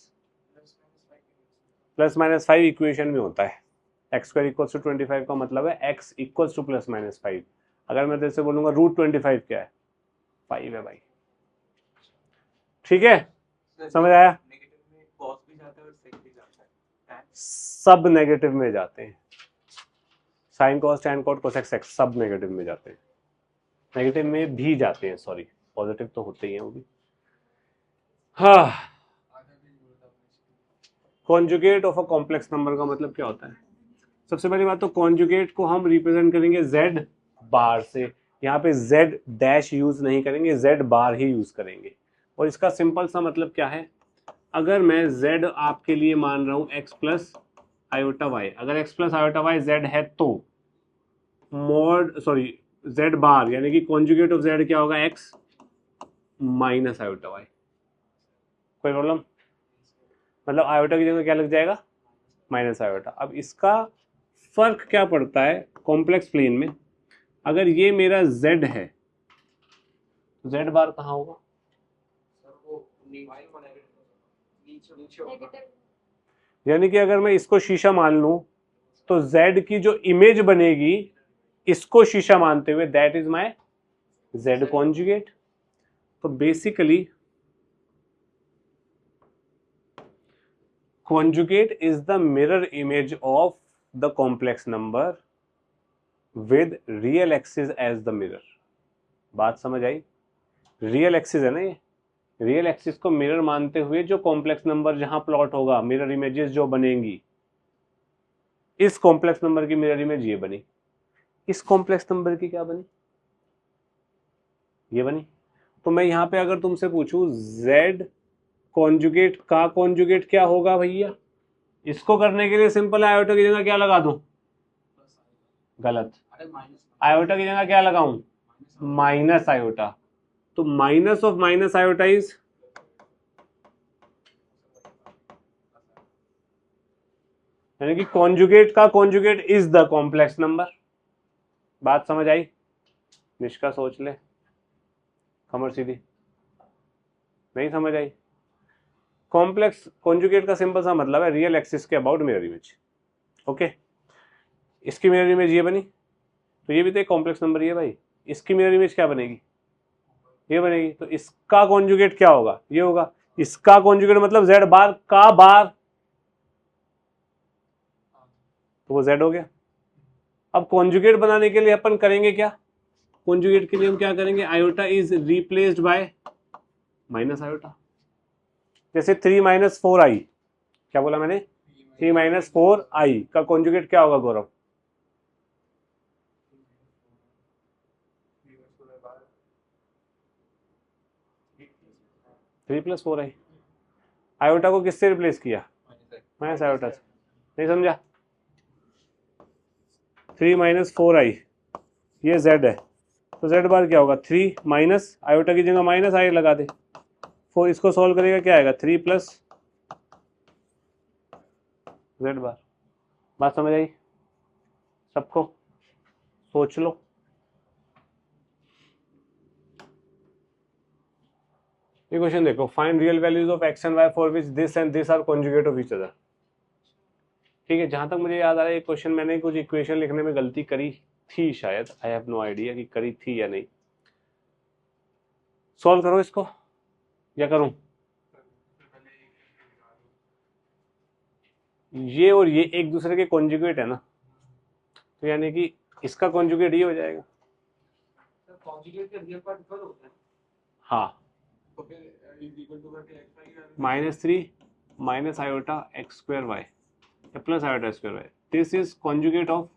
प्लस माइनस 5 इक्वेशन में होता है। एक्स स्क्वायर इक्वल्स टू 25 का मतलब है x equals two plus minus 5। अगर मैं तेरे से बोलूंगा रूट 25 क्या है? 5 है भाई। ठीक है, समझ आया? सब नेगेटिव में जाते हैं, sine cos tan cot cosec sec सब नेगेटिव में जाते हैं, नेगेटिव में भी जाते हैं, सॉरी पॉजिटिव तो होते ही हैं वो भी। हाँ, conjugate of a complex number का मतलब क्या होता है? सबसे पहली बात तो कॉन्जुगेट को हम रिप्रेजेंट करेंगे z बार से। यहाँ पे z डैश यूज नहीं करेंगे, z बार ही यूज करेंगे। और इसका सिंपल सा मतलब क्या है, अगर मैं z आपके लिए मान रहा हूं x प्लस आयोटा वाई, अगर x plus iota y z है तो मॉड सॉरी z बार यानी कि कॉन्जुगेट ऑफ z क्या होगा? x minus iota y. कोई प्रॉब्लम? मतलब आयोटा की जगह क्या लग जाएगा? Minus iota. अब इसका फर्क क्या पड़ता है कॉम्प्लेक्स प्लेन में? अगर ये मेरा z है तो z बार कहाँ होगा? यानी कि अगर मैं इसको शीशा मान लूं तो z की जो इमेज बनेगी इसको शीशा मानते हुए that is my z conjugate. तो basically conjugate is the mirror image of the complex number with real axis as the mirror। बात समझ आई? रियल एक्सिस है ना ये, रियल एक्सिस को मिरर मानते हुए जो कॉम्प्लेक्स नंबर जहां प्लॉट होगा, मिरर इमेजेस जो बनेंगी, इस कॉम्प्लेक्स नंबर की मिरर इमेज ये बनी, इस कॉम्प्लेक्स नंबर की क्या बनी? ये बनी। तो मैं यहां पे अगर तुमसे पूछूं z कॉन्जुगेट का कॉन्जुगेट क्या होगा भैया, इसको करने के लिए सिंपल है, आयोटा की जगह क्या लगा दूं? गलत, आयोटा की जगह क्या लगाऊं? Minus iota. तो minus of minus iota is, यानी कि कॉन्जुगेट का conjugate is the complex number. बात समझ आई? निष्का सोच ले, कमर सीधी। नहीं समझ आई? कॉम्प्लेक्स कॉन्जुगेट का सिंपल सा मतलब है रियल एक्सिस के अबाउट मिरर इमेज। ओके, इसकी मिरर इमेज ये बनी तो ये भी तो एक कॉम्प्लेक्स नंबर ही है भाई, इसकी मिरर इमेज क्या बनेगी? ये बनेगी। तो इसका कॉन्जुगेट क्या होगा? ये होगा। इसका कॉन्जुगेट मतलब z बार का बार, तो वो z हो गया। अब कॉन्जुगेट बनाने के लिए अपन करेंगे क्या? कॉन्जुगेट के लिए हम क्या करेंगे? Iota is replaced by minus iota. जैसे 3 माइनस 4i, क्या बोला मैंने? 3 माइनस 4i का कॉन्जुगेट क्या होगा गौरव? 3 प्लस 4i। आयोटा को किससे रिप्लेस किया? माइनस आयोटा से। नहीं समझा? 3 माइनस 4i ये z है, तो z बार क्या होगा? 3 माइनस आयोटा की जगह माइनस आई लगा दे, 4 इसको सॉल्व करेगा क्या आएगा? 3 प्लस z बार। बात समझ आई सबको? सोच लो। ये क्वेश्चन देखो, find real values of x and y for which this and this are conjugate of each other. ठीक है, जहां तक मुझे याद आ रहा है ये क्वेश्चन मैंने कुछ इक्वेशन लिखने में गलती करी थी शायद, आई हैव नो आइडिया कि करी थी या नहीं। सॉल्व करो इसको या करूं? ये और ये एक दूसरे के कॉन्जुगेट है ना, तो यानी कि इसका कॉन्जुगेट ये हो जाएगा। कॉन्जुगेट का रियल पार्ट इक्वल होता है। हाँ, तो फिर इक्वल टू करके -3 minus iota X square Y या plus iota square Y, this is conjugate of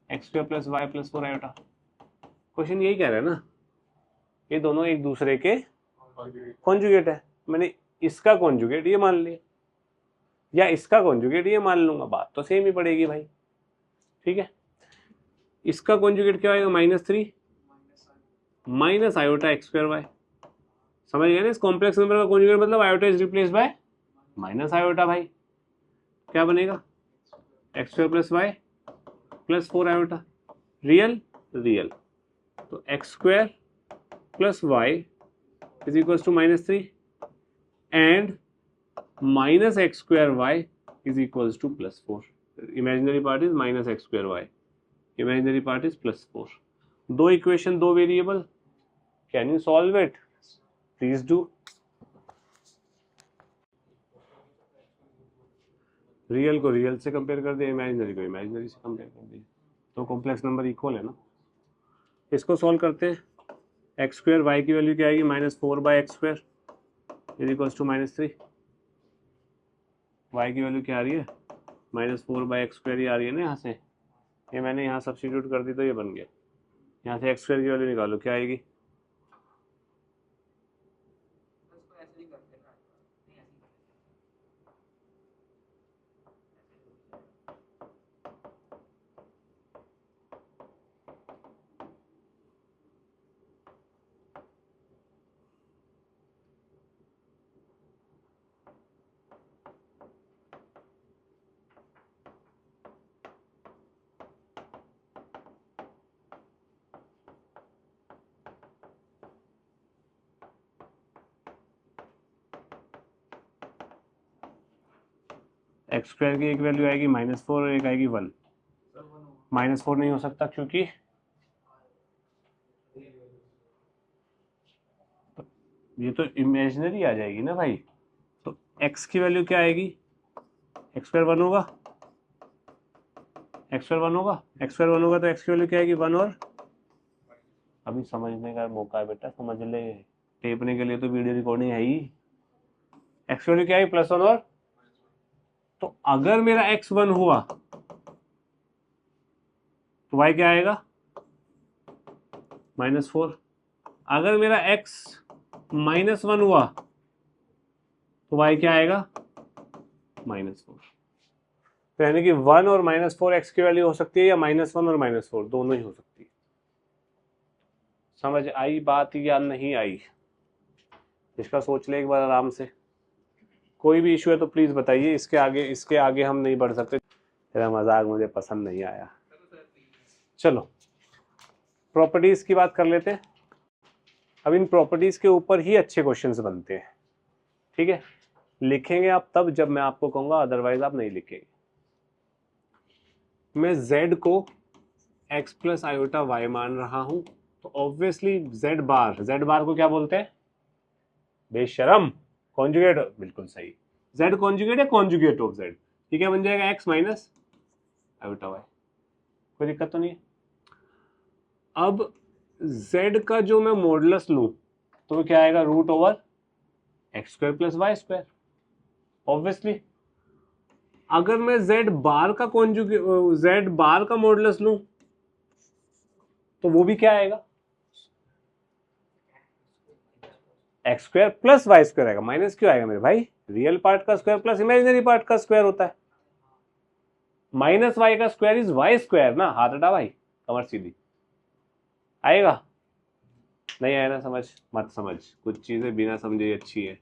X square plus Y plus 4 iota. Question यही कह रहा है ना, ये दोनों एक दूसरे के कॉन्जुगेट है। मैंने इसका कॉन्जुगेट ये मान लिया या इसका कॉन्जुगेट ये मान लूंगा, बात तो सेम ही पड़ेगी भाई। ठीक है, इसका कॉन्जुगेट क्या आएगा? -3 minus iota X square Y. समझ गए ना? इस कॉम्प्लेक्स नंबर का कॉन्जुगेट मतलब iota is replaced by minus iota. भाई क्या बनेगा? X square plus Y plus 4 iota, real real, तो x square plus Y is equal to -3 and minus X square Y is equal to +4. Imaginary part is minus X square Y, imaginary part is +4. दो equation, दो variable. Can you solve it? Please do. Real को real से compare कर दिया, imaginary को imaginary से compare कर दिया, तो कॉम्प्लेक्स नंबर इक्वल है ना. इसको सॉल्व करते हैं. एक्स स्क्वायर वाई की वैल्यू क्या आएगी? -4/x² is equal to -3. Y की वैल्यू क्या आ रही है? -4/x² ही आ रही है ना यहाँ से. ये मैंने यहाँ सब्स्टिट्यूट कर दी तो ये बन गया. यहाँ से x² की वैल्यू निकालो, क्या आएगी? x² की एक वैल्यू आएगी -4 और एक आएगी 1. -4 नहीं हो सकता क्योंकि ये तो इमेजिनरी आ जाएगी ना भाई. तो x की वैल्यू क्या आएगी? x² 1 होगा, x² 1 होगा, x² 1 होगा तो x की वैल्यू क्या आएगी? 1 और अभी समझने का मौका है बेटा, समझ ले. टेपने के लिए तो वीडियो रिकॉर्डिंग है ही. x की वैल्यू क्या आएगी? +1 और, तो अगर मेरा x 1 हुआ तो y क्या आएगा? -4. अगर मेरा x -1 हुआ तो y क्या आएगा? -4. तो यानी कि 1 और -4 x की वैल्यू हो सकती है, या -1 और -4 दोनों ही हो सकती है. समझ आई बात या नहीं आई? इसका सोच ले एक बार आराम से. कोई भी इशू है तो प्लीज बताइए. इसके आगे हम नहीं बढ़ सकते. तेरा मजाक मुझे पसंद नहीं आया. चलो प्रॉपर्टीज की बात कर लेते हैं. अब इन प्रॉपर्टीज के ऊपर ही अच्छे क्वेश्चंस बनते हैं. ठीक है, लिखेंगे आप तब जब मैं आपको कहूंगा, अदरवाइज आप नहीं लिखेंगे. मैं z को x प्लस आयोटा y मान रहा हूं, तो ऑब्वियसली z बार को क्या बोलते हैं? बेशरम, कॉन्जुगेट. बिल्कुल सही. z कॉन्जुगेट है, कॉन्जुगेट ऑफ z. ठीक है, बन जाएगा x माइनस आयोटा y. कोई दिक्कत तो नहीं है. अब z का जो मैं मॉडुलस लूं तो क्या आएगा? √x² plus y². ऑब्वियसली अगर मैं z बार का मॉडुलस लूं तो वो भी क्या आएगा? x² प्लस y² आएगा. माइनस क्यों आएगा मेरे भाई? रियल पार्ट का स्क्वायर प्लस इमेजिनरी पार्ट का स्क्वायर होता है. -y का स्क्वायर इज y² ना. हाथ हटा भाई, कमर सीधी. आएगा? नहीं आया ना समझ? मत समझ. कुछ चीजें बिना समझे अच्छी है.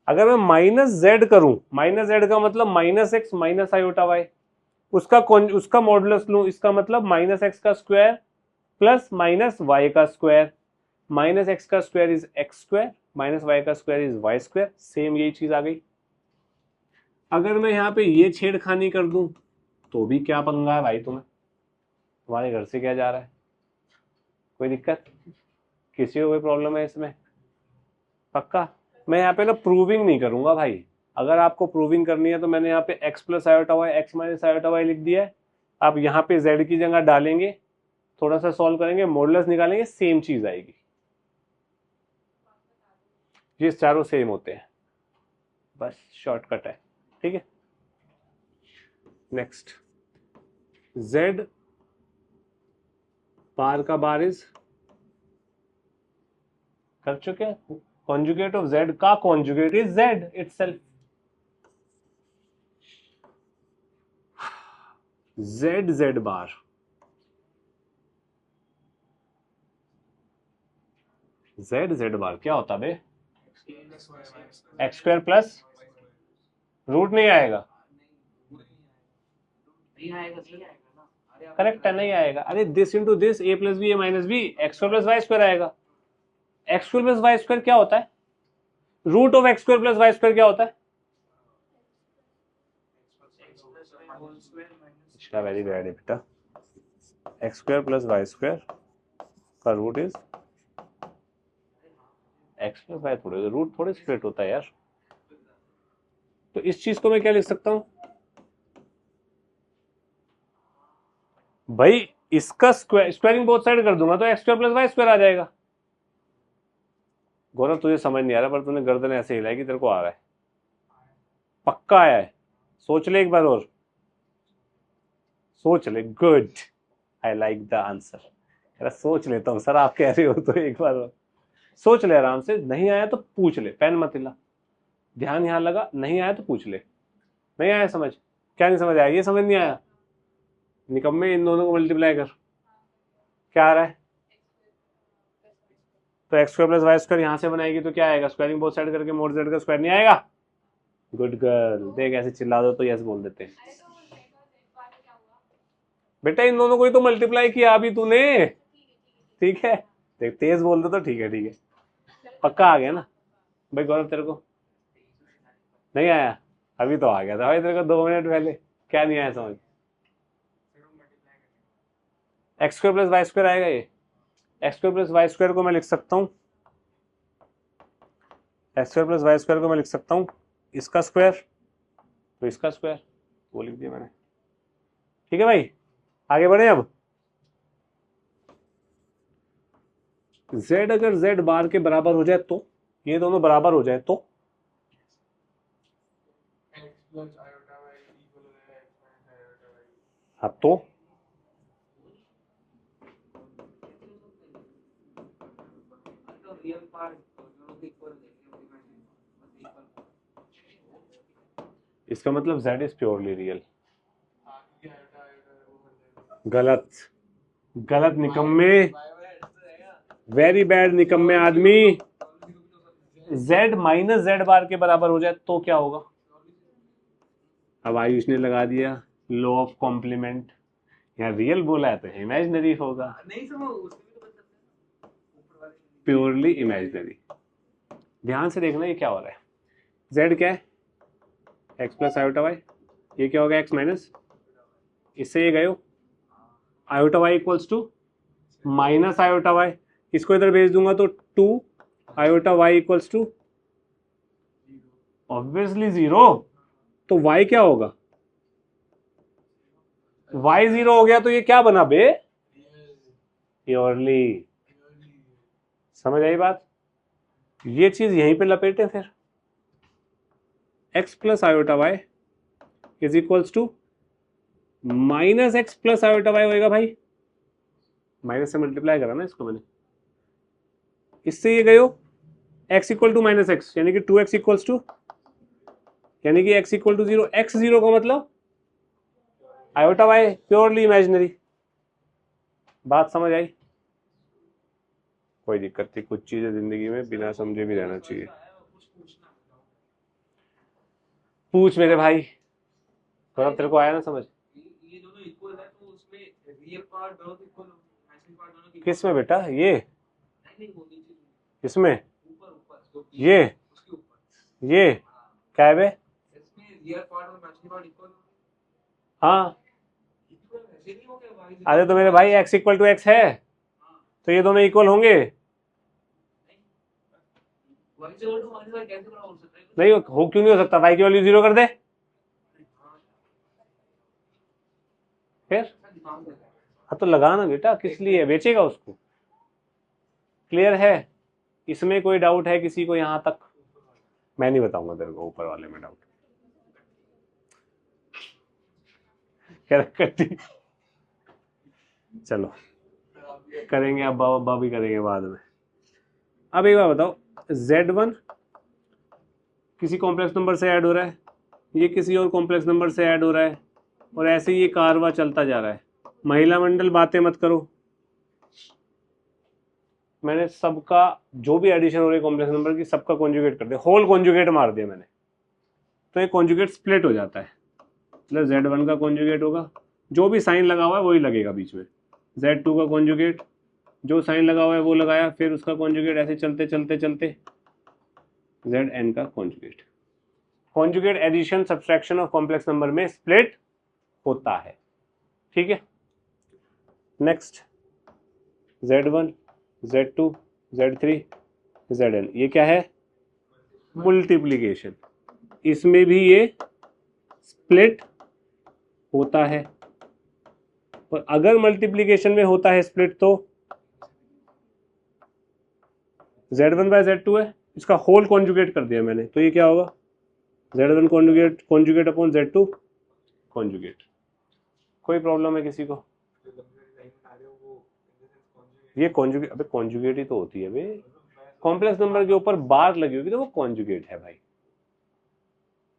अगर मैं -z करूं, -z का मतलब -x माइनस आयोटा y, उसका मॉडुलस लूं, इसका मतलब -x का स्क्वायर प्लस -y का स्क्वायर. -x का स्क्वायर इज x², -y का स्क्वायर इज y². सेम यही चीज आ गई. अगर मैं यहाँ पे ये छेड़खानी कर दूं तो भी क्या पंगा है भाई? तुम्हारे घर से क्या जा रहा है? कोई दिक्कत? किसी को कोई प्रॉब्लम है इसमें? पक्का? मैं यहाँ पे ना प्रूविंग नहीं करूंगा भाई. अगर आपको प्रूविंग करनी है तो मैंने यहाँ पे x plus iota y, x minus iota y लिख दिया है. आप यहाँ पे z की जगह डालेंगे, थोड़ा सा सॉल्व करेंगे, मॉडुलस निकालेंगे, सेम चीज आएगी. ये चारों सेम होते हैं, बस शॉर्टकट है. ठीक है, नेक्स्ट. z बार का बार इज कर चुके हैं. कॉन्जुगेट ऑफ z का conjugate is z itself. z bar, z बार क्या होता बे? x² प्लस रूट नहीं आएगा. करेक्ट है, नहीं आएगा। अरे this into this, A plus B A minus B, X square plus Y square आएगा। X square plus Y square क्या होता है? Root of X square plus Y square क्या होता है? इसका वेरी बैड है बेटा। X square plus Y square का root is X plus Y, थोड़े रूट थोड़े स्प्लिट होता है यार। तो इस चीज को मैं क्या लिख सकता हूं भाई? इसका स्क्वायरिंग बोथ साइड कर दूंगा तो x square plus Y square आ जाएगा। गौरव तुझे समझ नहीं आ रहा, पर तूने गर्दन ऐसे हिलाई कि तेरे को आ रहा है। पक्का आया है? सोच ले एक बार और, सोच ले। Good, I like the answer. सोच लेता हूँ सर, आप कह रहे हो तो एक बार और सोच ले आराम से। नहीं आया तो पूछ ले, पेन मत हिला, ध्यान यहां लगा। नहीं आया तो पूछ ले। नहीं आया समझ? क्या नहीं समझ आया? ये समझ नहीं आया? निकम्मे, इन दोनों को मल्टीप्लाई कर, क्या आ रहा है? तो x square plus Y square यहां से बनाएगी तो क्या आएगा? स्क्वायरिंग बोथ साइड करके मोड जेड का स्क्वायर नहीं आएगा? Good girl. देख ऐसे चिल्ला दो तो यस बोल देते हैं। बेटा इन दोनों को ही तो मल्टीप्लाई किया अभी तूने, ठीक है? देख तेज बोल दो तो ठीक है, ठीक है। पक्का आ गया ना भाई? गौरव तेरे को नहीं आया? अभी तो आ गया था भाई तेरे को 2 मिनट पहले। क्या नहीं आया समझ? X square plus Y square आएगा। ये x square plus Y square को मैं लिख सकता हूँ, x square plus Y square को मैं लिख सकता हूँ इसका स्क्वायर तो इसका स्क्वायर, वो लिख दिया मैंने। ठीक है भाई, आगे बढ़े अब। z अगर z बार के बराबर हो जाए तो, ये दोनों बराबर हो जाए तो, हाँ तो इसका मतलब z इज प्योरली रियल। गलत, गलत निकम्मे, वेरी बैड निकम्मे आदमी। z माइनस z बार के बराबर हो जाए तो क्या होगा? अब आयुष ने लगा दिया लॉ ऑफ कॉम्प्लीमेंट। यहाँ रियल बोला है तो इमेजिनरी होगा, प्योरली इमेजिनरी। ध्यान से देखना ये क्या हो रहा है। z क्या है? x plus iota y. ये क्या होगा? x माइनस, इससे ये गए iota y equals to minus iota Y. इसको इधर भेज दूंगा तो 2 iota y equals to obviously 0। तो y क्या होगा? y 0 हो गया तो ये क्या बना बे? प्योरली। समझ आई बात? ये चीज यहीं पे लपेटे फिर। x plus iota Y is equals to minus x plus iota y होएगा भाई। माइनस से मल्टीप्लाई करा ना इसको मैंने, इससे ये गयो x equal to minus x, यानी कि 2x इक्वल्स टू, यानी कि x इक्वल टू 0। x 0 का मतलब आयोटा वाई प्योरली इमेजिनरी। बात समझ आई? कोई दिक्कत नहीं, कुछ चीजें जिंदगी में बिना समझे भी रहना चाहिए। पूछ मेरे भाई, थोड़ा तेरे को आया ना समझ? ये दोनों इक्वल है तो उसमें रियल पार्ट दोनों इक्वल, इमेजिनरी पार्ट दोनों इक्वल। किस में बेटा? ये नहीं वो नीचे इसमें, ऊपर ऊपर ये उसके ऊपर ये क्या है बे? इसमें रियल पार्ट और इमेजिनरी पार्ट इक्वल। हाँ ऐसे नहीं हो गया भाई? अरे तो मेरे भाई x इक्वल टू एक्स है तो ये दोनों इक्वल होंगे। नहीं हो, क्यों नहीं हो सकता? y की वैल्यू 0 कर दे फिर। हाँ तो लगा ना बेटा, किस लिए बेचेगा उसको? क्लियर है? इसमें कोई डाउट है किसी को यहां तक? मैं नहीं बताऊंगा तेरे को ऊपर वाले में डाउट। चलो करेंगे, अब बाबा भी करेंगे बाद में। अब एक बार बताओ, z1 किसी कॉम्प्लेक्स नंबर से ऐड हो रहा है, ये किसी और कॉम्प्लेक्स नंबर से ऐड हो रहा है, और ऐसे ही ये कारवा चलता जा रहा है। महिला मंडल बातें मत करो, मैंने सबका जो भी एडिशन हो रही है कॉम्प्लेक्स नंबर की, सबका कॉन्जुगेट कर दिया, होल कॉन्जुगेट मार दिया मैंने। तो ये कॉन्जुगेट स्प्लिट हो जाता है, मतलब z1 का कॉन्जुगेट होगा जो भी साइन लगा हुआ है वही लगेगा बीच में, Z2 का कॉन्जुगेट, जो साइन लगा हुआ है वो लगाया, फिर उसका कॉन्जुगेट, ऐसे चलते चलते चलते Zn का conjugate. Conjugate addition subtraction of complex number में स्प्लिट होता है, ठीक है। Next Z1, Z2, Z3, Zn, ये क्या है? मल्टीप्लीकेशन। इसमें भी ये स्प्लिट होता है, और अगर मल्टीप्लीकेशन में होता है स्प्लिट तो Z1 बाय Z2 है, इसका होल कॉन्जुगेट कर दिया मैंने, तो ये क्या होगा? Z1 conjugate conjugate upon Z2 conjugate. कोई प्रॉब्लम है किसी को? ये कॉन्जुगेट, अबे कॉन्जुगेट ही तो होती है बे, कॉम्प्लेक्स नंबर के ऊपर बार लगी होगी तो वो कॉन्जुगेट है भाई।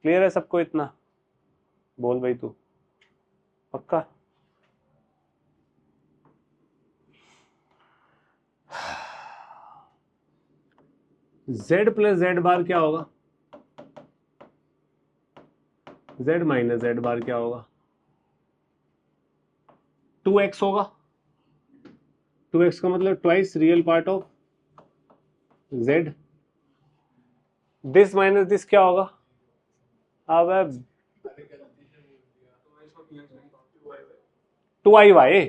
क्लियर है सबको इतना? बोल भाई तू, पक्का? Z प्लस Z बार क्या होगा? Z माइनस Z बार क्या होगा? 2x होगा। 2x का मतलब twice real part of Z। This minus this क्या होगा? अब 2iy।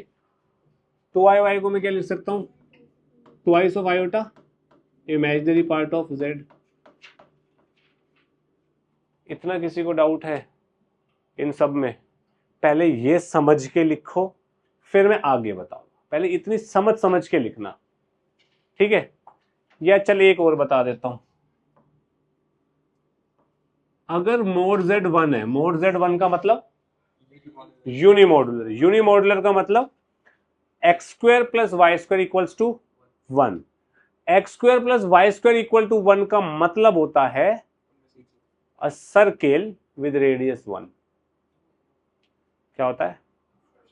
2iy को मैं क्या लिख सकता हूँ? Twice of iota imaginary part of Z। इतना किसी को डाउट है इन सब में? पहले ये समझ के लिखो, फिर मैं आगे बताऊंगा। पहले इतनी समझ समझ के लिखना, ठीक है? या चल एक और बता देता हूं। अगर मोड Z 1 है, मोड Z 1 का मतलब यूनिमॉडुलर। यूनिमॉडुलर का मतलब x square plus Y square equals to 1। X square plus Y square equal to 1 का मतलब होता है अ सर्किल विद रेडियस 1। क्या होता है?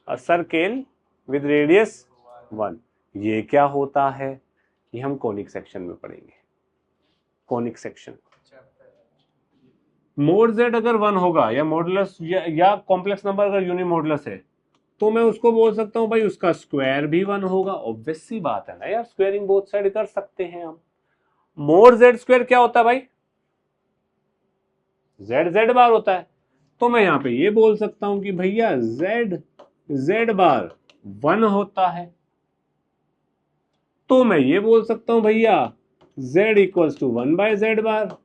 अ सर्किल विद रेडियस 1। ये क्या होता है? ये हम कोनिक सेक्शन में पढ़ेंगे। Conic section. मोड Z अगर 1 होगा या मॉडुलस या कॉम्प्लेक्स नंबर अगर यूनिमॉडुलस है, तो मैं उसको बोल सकता हूं भाई उसका स्क्वायर भी 1 होगा। ऑब्वियस सी बात है ना यार, स्क्वायरिंग बोथ साइड कर सकते हैं हम। मोड Z स्क्वायर क्या होता है भाई? Z बार होता है। तो मैं यहां पे ये बोल सकता हूं कि भैया Z बार 1 होता है। तो मैं ये बोल सकता हूं भैया Z equals to 1 by Z bar,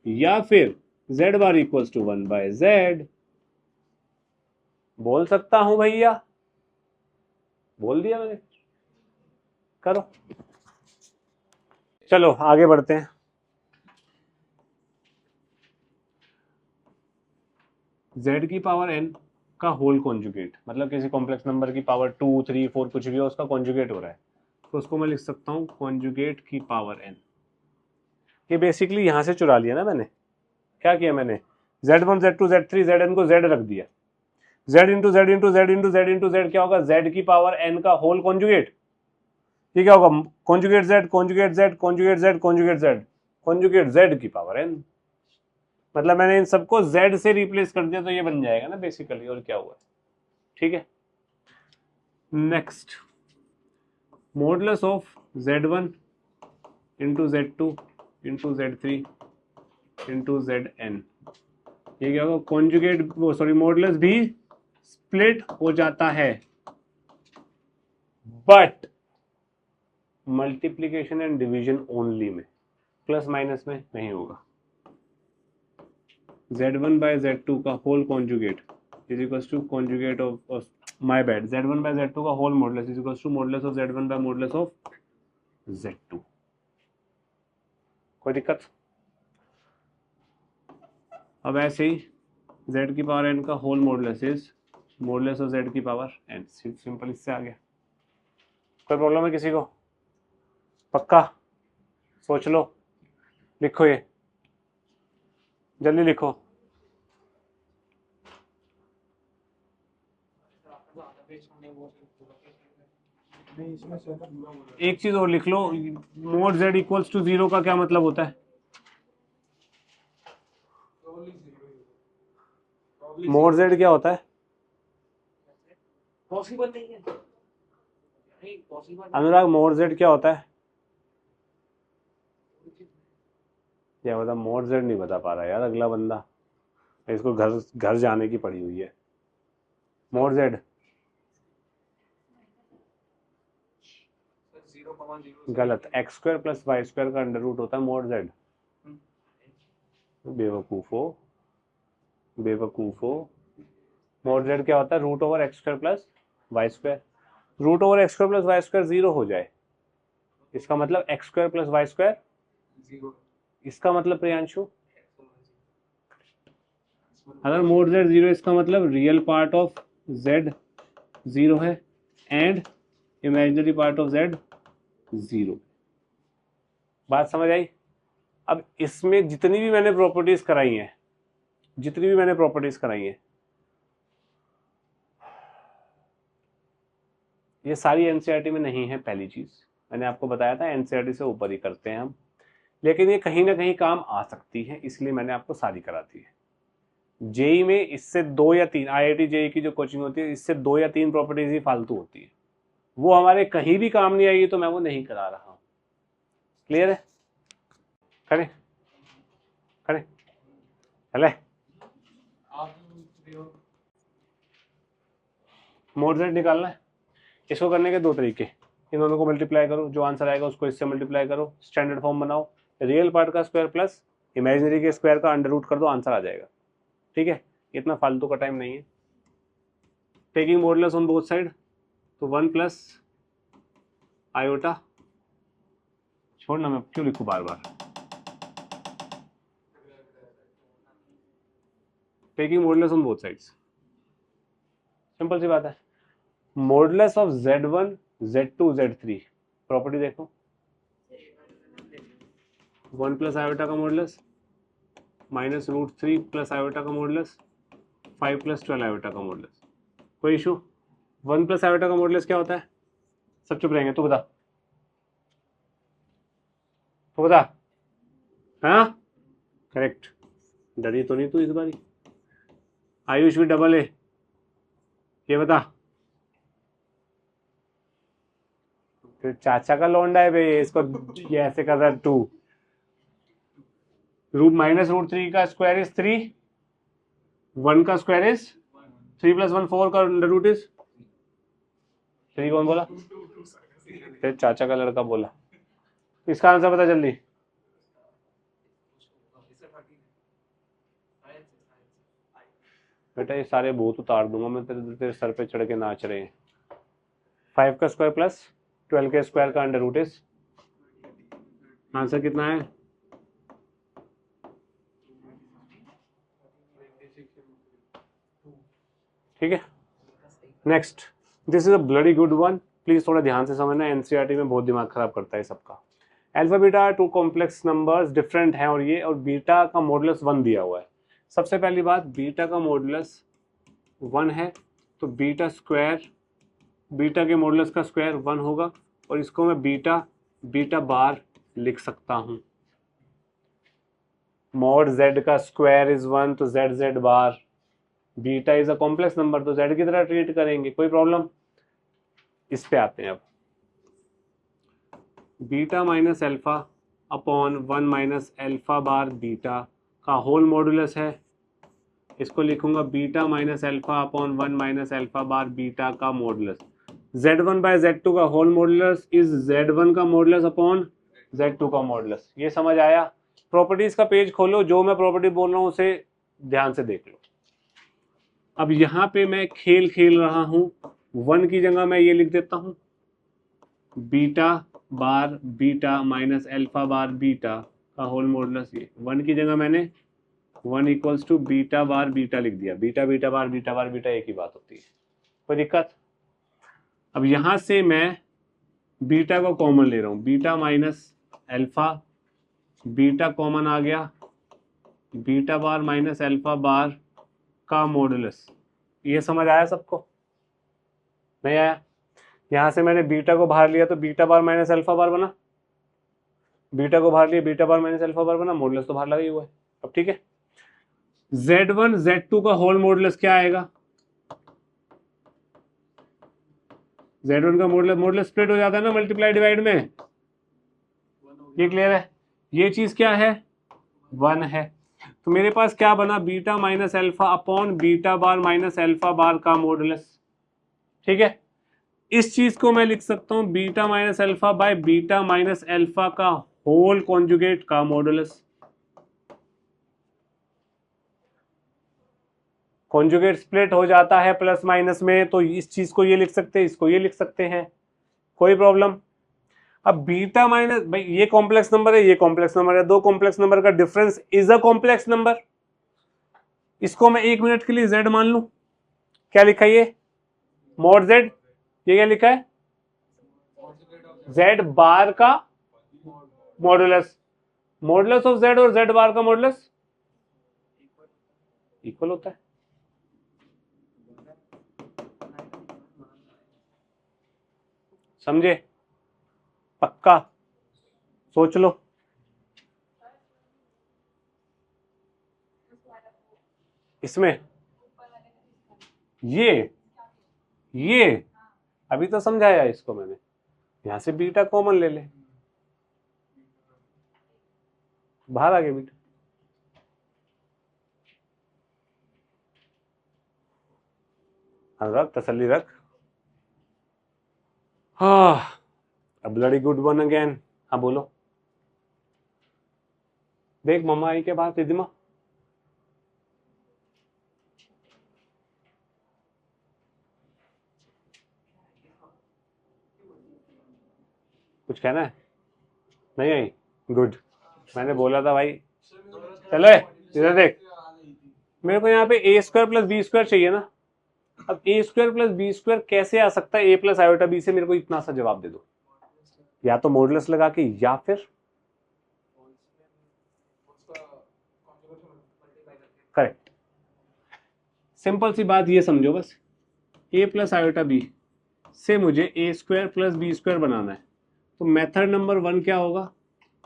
या फिर Z bar equals to 1 by Z। बोल सकता हूं भैया, बोल दिया मैंने। करो, चलो आगे बढ़ते हैं। Z की पावर n का होल कॉन्जुगेट, मतलब किसी कॉम्प्लेक्स नंबर की पावर 2, 3, 4 कुछ भी हो, उसका कॉन्जुगेट हो रहा है, तो उसको मैं लिख सकता हूं कॉन्जुगेट की पावर n। ये बेसिकली यहां से चुरा लिया ना मैंने। क्या किया मैंने? Z1, Z2, Z3, Zn को Z रख दिया। Z into Z into Z into Z into Z क्या होगा? Z की पावर n का होल कॉन्जुगेट। ये क्या होगा? Conjugate Z conjugate Z conjugate Z conjugate Z conjugate Z की पावर n। मतलब मैंने इन सबको Z से रिप्लेस कर दिया, तो ये बन जाएगा ना बेसिकली। और क्या हुआ? ठीक है। Next, modulus of Z1 into Z2 into Z3 into Zn, ये क्या होगा? कॉन्जुगेट, वो सॉरी, मॉडुलस भी स्प्लिट हो जाता है, but multiplication and division only में, प्लस माइनस में नहीं होगा। Z1 बाय Z2 का whole conjugate is equals to conjugate of, my bad, Z1 by Z2 का whole modulus is equals to modulus of Z1 by modulus of Z2। कोई दिक्कत? अब ऐसे ही Z की पावर n का whole modulus is modulus of Z की power n। Simple, इससे आ गया। कोई प्रॉब्लम है किसी को? पक्का? सोच लो, लिखो, ये जल्दी लिखो। एक चीज और लिख लो, मोड Z इक्वल्स टू 0 का क्या मतलब होता है? मोड Z क्या होता है? पॉसिबल नहीं है, नहीं पॉसिबल। अनुराग मोड जेड क्या होता है? क्या बता, मोड जेड नहीं बता पा रहा यार अगला बंदा, इसको घर घर जाने की पड़ी हुई है। मोड जेड गलत, X square plus Y square का अंडर रूट होता है मोड जेड। बेवकूफो बेवकूफो, मोड जेड क्या होता है? Root over X square plus Y square. Root over X square plus Y square zero हो जाए, इसका मतलब x square plus Y square zero. इसका मतलब प्रियांशु, अगर मोड जेड जीरो इसका मतलब real part of Z zero है and imaginary part of Z zero. बात समझ आई? अब इसमें जितनी भी मैंने प्रॉपर्टीज कराई हैं, जितनी भी मैंने प्रॉपर्टीज कराई हैं, ये सारी एनसीईआरटी में नहीं है। पहली चीज मैंने आपको बताया था, एनसीईआरटी से ऊपर ही करते हैं हम, लेकिन ये कहीं ना कहीं काम आ सकती है, इसलिए मैंने आपको सारी कराती है। जेई में इससे 2 या 3, आईआईटी जेई की जो कोचिंग होती है, इससे 2 या 3 प्रॉपर्टीज ही फालतू होती है, वो हमारे कहीं भी काम नहीं आएगी, तो मैं वो नहीं करा रहा हूं। क्लियर है? करें करें चले। मोड जेड निकालना है, इसको करने के दो तरीके, इन दोनों को मल्टीप्लाई करो, जो आंसर आएगा उसको इससे मल्टीप्लाई करो, स्टैंडर्ड फॉर्म बनाओ, रियल पार्ट का स्क्वायर प्लस इमेजिनरी के स्क्वायर का अंडर रूट कर दो, आंसर आ जाएगा। ठीक है, इतना फालतू का टाइम नहीं है। Taking modulus on both side, तो 1 प्लस आयोटा, छोड़ना मैं क्यों लिखूं बार बार। Taking modulus on both sides, simple सी बात है। Modulus of z1 z2 z3, property देखो, 1 प्लस आयोटा का modulus minus root 3 plus iota का मॉडुलस 5 प्लस 12 आयोटा का मॉडुलस। कोई इशू? 1 प्लस आयोटा का मॉडुलस क्या होता है? सब चुप रहेंगे, तू बता, तू बता। हाँ करेक्ट, डरी तो नहीं तू इस बारी? आयुष भी डबल है, ये बता। तो चाचा का लौंडा है भाई, इसको ये ऐसे कर रहा है 2 रूट माइनस रूट 3 का स्क्वायर इज 3, 1 का स्क्वायर इज 3 प्लस 1 4 का अंडर रूट इज 3। कौन बोला? फिर चाचा का लड़का बोला। इसका आंसर बता जल्दी। बेटा ये सारे भूत उतार दूंगा मैं, तेरे सर पे चढ़ के नाच रहे हैं। 5 का स्क्वायर प्लस 12 के स्क्वायर का अंडर रूट इज, आंसर कितना है? ठीक है, next, this is a bloody good one, please थोड़ा ध्यान से समझना, एनसीईआरटी में बहुत दिमाग खराब करता है सबका। Alpha beta 2 complex numbers different हैं, और ये और बीटा का मॉडुलस 1 दिया हुआ है। सबसे पहली बात, बीटा का मॉडुलस 1 है, तो बीटा स्क्वायर, बीटा के मॉडुलस का स्क्वायर 1 होगा, और इसको मैं बीटा बार लिख सकता हूं। मॉड z का स्क्वायर इज 1, तो z bar, beta is a complex number, तो z की तरह ट्रीट करेंगे, कोई प्रॉब्लम? इस पे आते हैं अब, beta minus alpha upon 1 minus alpha bar beta का होल मॉडुलस है, इसको लिखूंगा beta minus alpha upon 1 minus alpha bar beta का मॉडुलस। z1 बाय z2 का होल मॉडुलस इज z1 का मॉडुलस अपॉन z2 का मॉडुलस। ये समझ आया? प्रॉपर्टीज का पेज खोलो, जो मैं प्रॉपर्टी बोल रहा हूं उसे ध्यान से देख लो। अब यहां पे मैं खेल खेल रहा हूं, 1 की जगह मैं ये लिख देता हूं, beta bar beta minus alpha bar beta का होल मॉडुलस। ये 1 की जगह मैंने 1 equals to beta bar beta लिख दिया, बीटा बीटा बार बीटा एक ही बात होती है, कोई दिक्कत? अब यहां से मैं बीटा को कॉमन ले रहा हूं, beta minus alpha, beta common आ गया, beta bar minus alpha bar का मॉडुलस। ये समझ आया सबको? नहीं आया? यहां से मैंने बीटा को बाहर लिया, तो बीटा बार माइनस एल्फा बार बना, बीटा को बाहर लिया, बीटा बार माइनस एल्फा बार बना, मॉडुलस तो बाहर लगा ही हुआ है। अब ठीक है, z1 z2 का होल मॉडुलस क्या आएगा? Z1 का मॉडुलस, मॉडुलस स्प्लिट हो जाता है ना मल्टीप्लाई डिवाइड में, ये क्लियर है। ये चीज क्या है, 1 है। तो मेरे पास क्या बना, beta minus alpha upon beta bar minus alpha bar का मॉडुलस। ठीक है, इस चीज को मैं लिख सकता हूं beta minus alpha by beta minus alpha का होल कॉन्जुगेट का मॉडुलस। कॉन्जुगेट स्प्लिट हो जाता है प्लस माइनस में, तो इस चीज को ये लिख सकते हैं, इसको ये लिख सकते हैं, कोई प्रॉब्लम। अब बीटा माइनस, भाई ये कॉम्प्लेक्स नंबर है, ये कॉम्प्लेक्स नंबर है, दो कॉम्प्लेक्स नंबर का difference is a complex number. इसको मैं 1 मिनट के लिए z मान लूं, क्या लिखा है ये, मॉड z, ये क्या लिखा है, z बार का मॉडुलस। मॉडुलस ऑफ z और z बार का मॉडुलस इक्वल होता है। समझे, पक्का, सोच लो। इसमें ये अभी तो समझाया इसको मैंने, यहां से बीटा कॉमन ले ले, बाहर आ गया बीटा। रख, तसल्ली रख। हाँ, a bloody good one again। हाँ बोलो, देख मम्मा आई के बाहर, रिदिमा कुछ कहना है, नहीं आई, गुड। मैंने बोला था भाई, चलो इधर देख, मेरे को यहाँ पे ए स्क्वायर प्लस बी स्क्वायर चाहिए ना। अब ए स्क्वायर प्लस बी स्क्वायर कैसे आ सकता है ए प्लस आयोटा बी से, मेरे को इतना सा जवाब दे दो, या तो मॉडुलस लगा के या फिर करेक्ट। सिंपल सी बात ये समझो बस, ए प्लस आयोटा बी से मुझे ए स्क्वायर प्लस बी स्क्वायर बनाना है, तो मेथड नंबर 1 क्या होगा,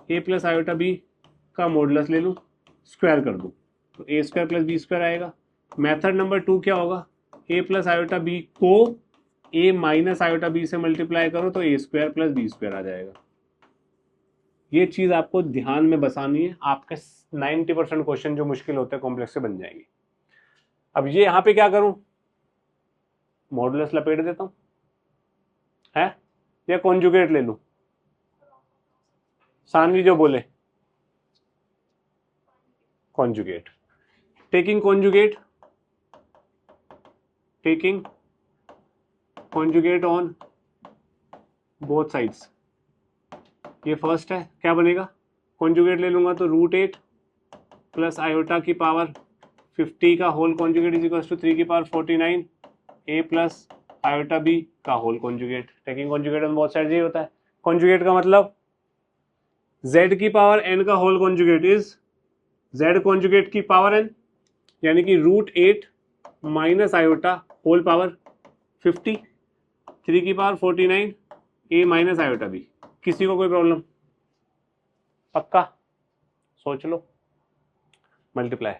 ए प्लस आयोटा बी का मॉडुलस ले लूँ, स्क्वायर कर दूँ, तो ए स्क्वायर प्लस बी स्क्वायर आएगा। मेथड नंबर 2 क्या होगा, ए प्लस आयोटा बी को ए माइनस आयोटा बी से मल्टीप्लाई करो तो ए स्क्वायर प्लस बी स्क्वायर आ जाएगा। ये चीज़ आपको ध्यान में बसानी है, आपके 90% क्वेश्चन जो मुश्किल होते हैं कॉम्प्लेक्स से बन जाएंगे। अब ये यहाँ पे क्या करूँ, मॉडुलस लपेट देता हूँ है, या कॉन्जुगेट ले लूँ, सानवी जो बोले conjugate. Taking conjugate on both sides, ये फर्स्ट है, क्या बनेगा, कॉन्जुगेट ले लूंगा तो √8 प्लस आयोटा की पावर 50 का whole conjugate is equal to 3 की power 49 A plus iota B का whole conjugate. Taking conjugate on both sides ये होता है। कॉन्जुगेट का मतलब z की पावर n का whole conjugate is z conjugate की पावर n, यानी कि √8 माइनस आयोटा होल पावर 50, 3 की पावर 49 ए माइनस आयोटा बी। किसी को कोई प्रॉब्लम, पक्का, सोच लो, मल्टीप्लाई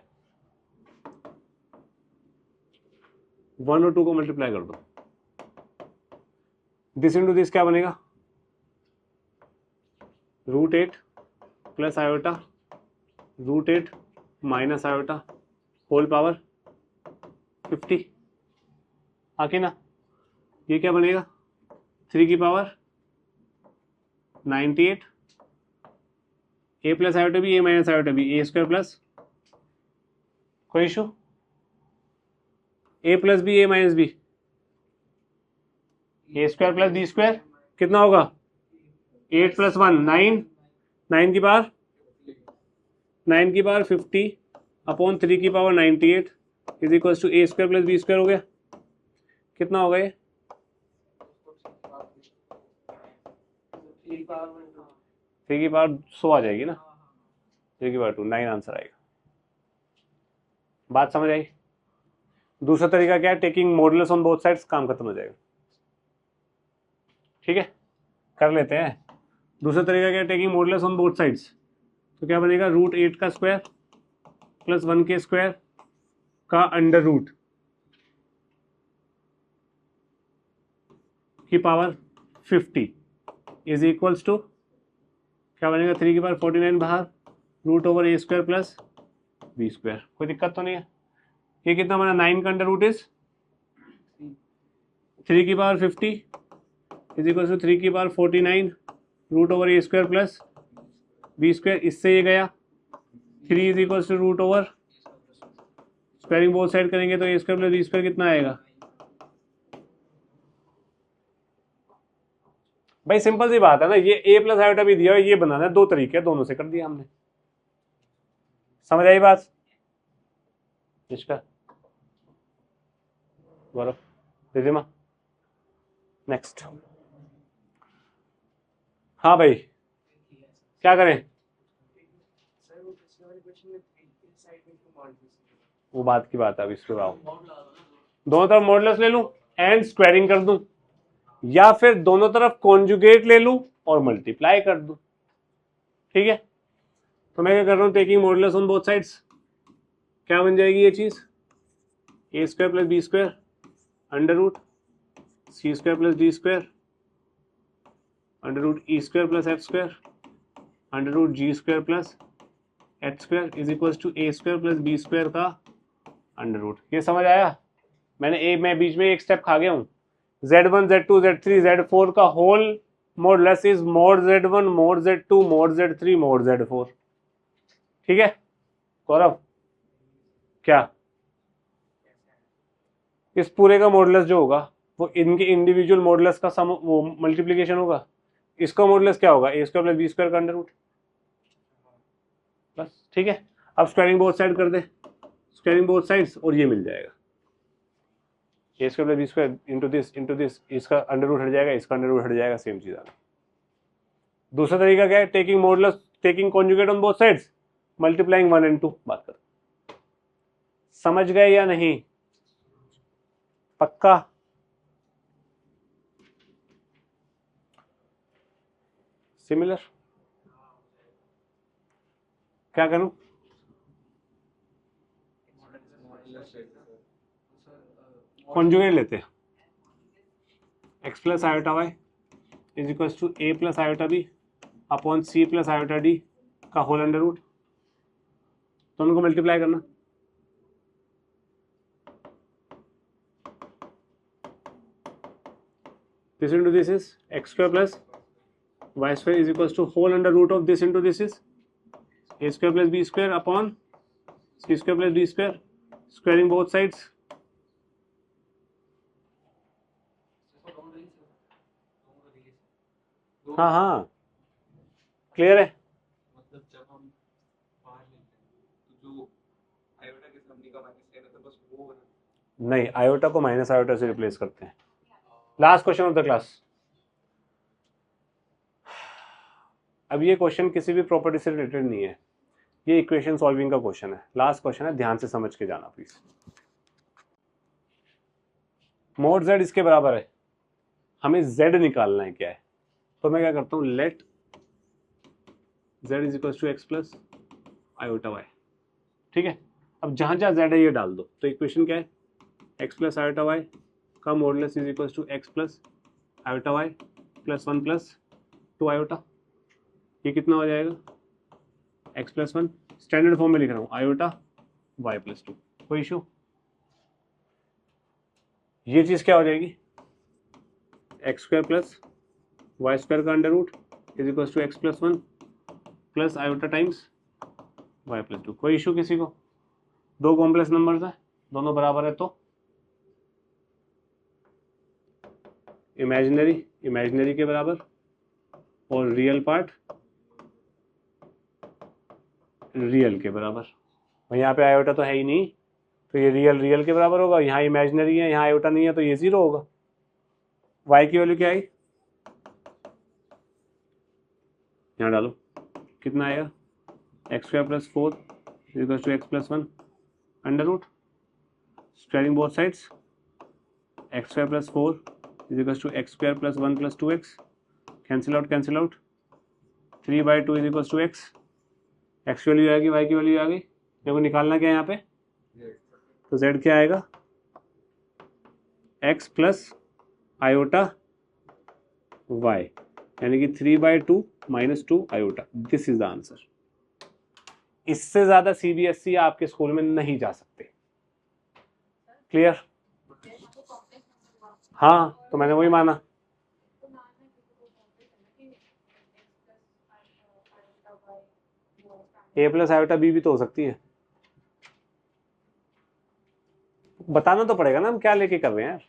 1 और 2 को मल्टीप्लाई कर दो, दिस इंटू दिस क्या बनेगा, √8 plus iota √8 minus iota whole power 50, आके ना, ये क्या बनेगा, 3 की power 98 A plus iota B A minus iota B, A square plus, कोई issue, A plus B A minus B, A square plus B square कितना होगा, 8 प्लस 1 9, 9 की पावर 50 अपॉन 3 की power 98 is equal to A square plus B square हो गया। कितना होगा ये, 3 की पावर 100 आ जाएगी ना, 3 की पावर 2, 9 आंसर आएगा। बात समझ आई। दूसरा तरीका क्या है, taking modulus on both sides, काम खत्म हो जाएगा। ठीक है, कर लेते हैं। दूसरा तरीका क्या है, taking modulus on both sides, तो क्या बनेगा, √8 का स्क्वायर प्लस 1 के स्क्वायर का अंडर रूट, की पावर 50 इज इक्वल्स टू क्या बनेगा, 3 की पावर 49 बाहर, root over A square plus B square. कोई दिक्कत तो नहीं है। ये कितना बना, 9 का अंडर रूट इज 3 की पावर 50 इज इक्वल्स टू 3 की power 49 root over A square plus B square. इससे ये गया 3 is equals to root over, squaring both side करेंगे तो ए स्क्वायर प्लस बी स्क्वायर कितना आएगा। भाई सिंपल सी बात है ना, ये ए प्लस आयोटा भी दिया है, ये बनाना है, दो तरीके हैं, दोनों से कर दिया हमने। समझ आई बात इसका गौरव, रिधिमा नेक्स्ट। हाँ भाई क्या करें, वो बात की बात है। अब इस पे आओ, दोनों तरफ मॉडुलस ले लूं एंड स्क्वायरिंग कर दूं, या फिर दोनों तरफ कॉन्जुगेट ले लूं और मल्टीप्लाई कर दूं। ठीक है, तो मैं क्या कर रहा हूं, taking modulus on both sides, क्या बन जाएगी ये चीज, A square plus B square under root C square plus D square under root E square plus F square under root G square plus H square is equal to A square plus B square का under root. ये समझ आया। मैं बीच में एक step खा गया हूँ। z1 z2 z3 z4 का whole modulus is mod z1 mod z2 mod z3 mod z4। ठीक है गौरव, क्या इस पूरे का मॉडुलस जो होगा वो इनके इंडिविजुअल मॉडुलस का सम, वो मल्टीप्लिकेशन होगा। इसका मॉडुलस क्या होगा, A square plus B square का अंडर रूट बस। ठीक है, अब स्क्वायरिंग बोथ साइड कर दे, स्क्वायरिंग बोथ साइड्स और ये मिल जाएगा A square plus B square into this, इसका अंडर रूट हट जाएगा, इसका अंडर रूट हट जाएगा, सेम चीज आ गई। दूसरा तरीका क्या है, taking modulus, taking conjugate on both sides, multiplying 1 and 2। बात कर, समझ गए या नहीं, पक्का। सिमिलर, क्या करूं, कॉन्जुगेट लेते हैं, X plus iota Y is equal to A plus iota B upon C plus iota D का होल अंडर रूट, दोनों को मल्टीप्लाई करना। This into this is X square plus Y square is equal to whole under root of this into this is A square plus B square upon C square plus D square, squaring both sides. हाँ हाँ clear है। मतलब जब हम बाहर लेते हैं तो जो आयोटा के सामने का माइनस है तो बस वो नहीं, आयोटा को माइनस आयोटा से रिप्लेस करते हैं। Last question of the class. अब ये क्वेश्चन किसी भी प्रॉपर्टी से रिलेटेड नहीं है, ये इक्वेशन सॉल्विंग का क्वेश्चन है। लास्ट क्वेश्चन है, ध्यान से समझ के जाना प्लीज। मोड z इसके बराबर है, हमें z निकालना है क्या है, तो मैं क्या करता हूँ, let z is equal to X plus iota Y. ठीक है, अब जहां जहां z है ये डाल दो, तो इक्वेशन क्या है, x प्लस आयोटा वाई का modulus is equal to X plus iota Y plus 1 plus 2 iota. ये कितना हो जाएगा, x प्लस 1, स्टैंडर्ड फॉर्म में लिख रहा हूँ, आयोटा y प्लस 2। कोई इशू, ये चीज क्या हो जाएगी, X square plus Y square का under root is equal to X plus 1 plus iota times Y plus 2। कोई इशू किसी को, दो कॉम्प्लेक्स नंबर्स है, दोनों बराबर है तो इमेजिनरी इमेजिनरी के बराबर और रियल पार्ट रियल के बराबर। और यहाँ पे आयोटा तो है ही नहीं, तो ये रियल रियल के बराबर होगा, यहाँ इमेजिनरी है, यहाँ आयोटा नहीं है, तो ये 0 होगा। y की वैल्यू क्या आई, यहाँ डालो, कितना आएगा, X square plus 4 equal to X plus 1 under root, squaring both sides, X square plus 4 is equal to X square plus 1 plus 2x, cancel out, 3/2 is equal to X, X की value आएगी, Y की value आ गई, मेरे को निकालना क्या है यहाँ पे, तो z क्या आएगा, x प्लस आयोटा y, यानी कि 3/2 minus 2 iota. This is the answer. इससे ज्यादा सीबीएसई आपके स्कूल में नहीं जा सकते। क्लियर? हाँ, तो मैंने वही माना। ए प्लस आयोटा बी भी तो हो सकती है। बताना तो पड़ेगा ना हम क्या लेके कर रहे हैं यार।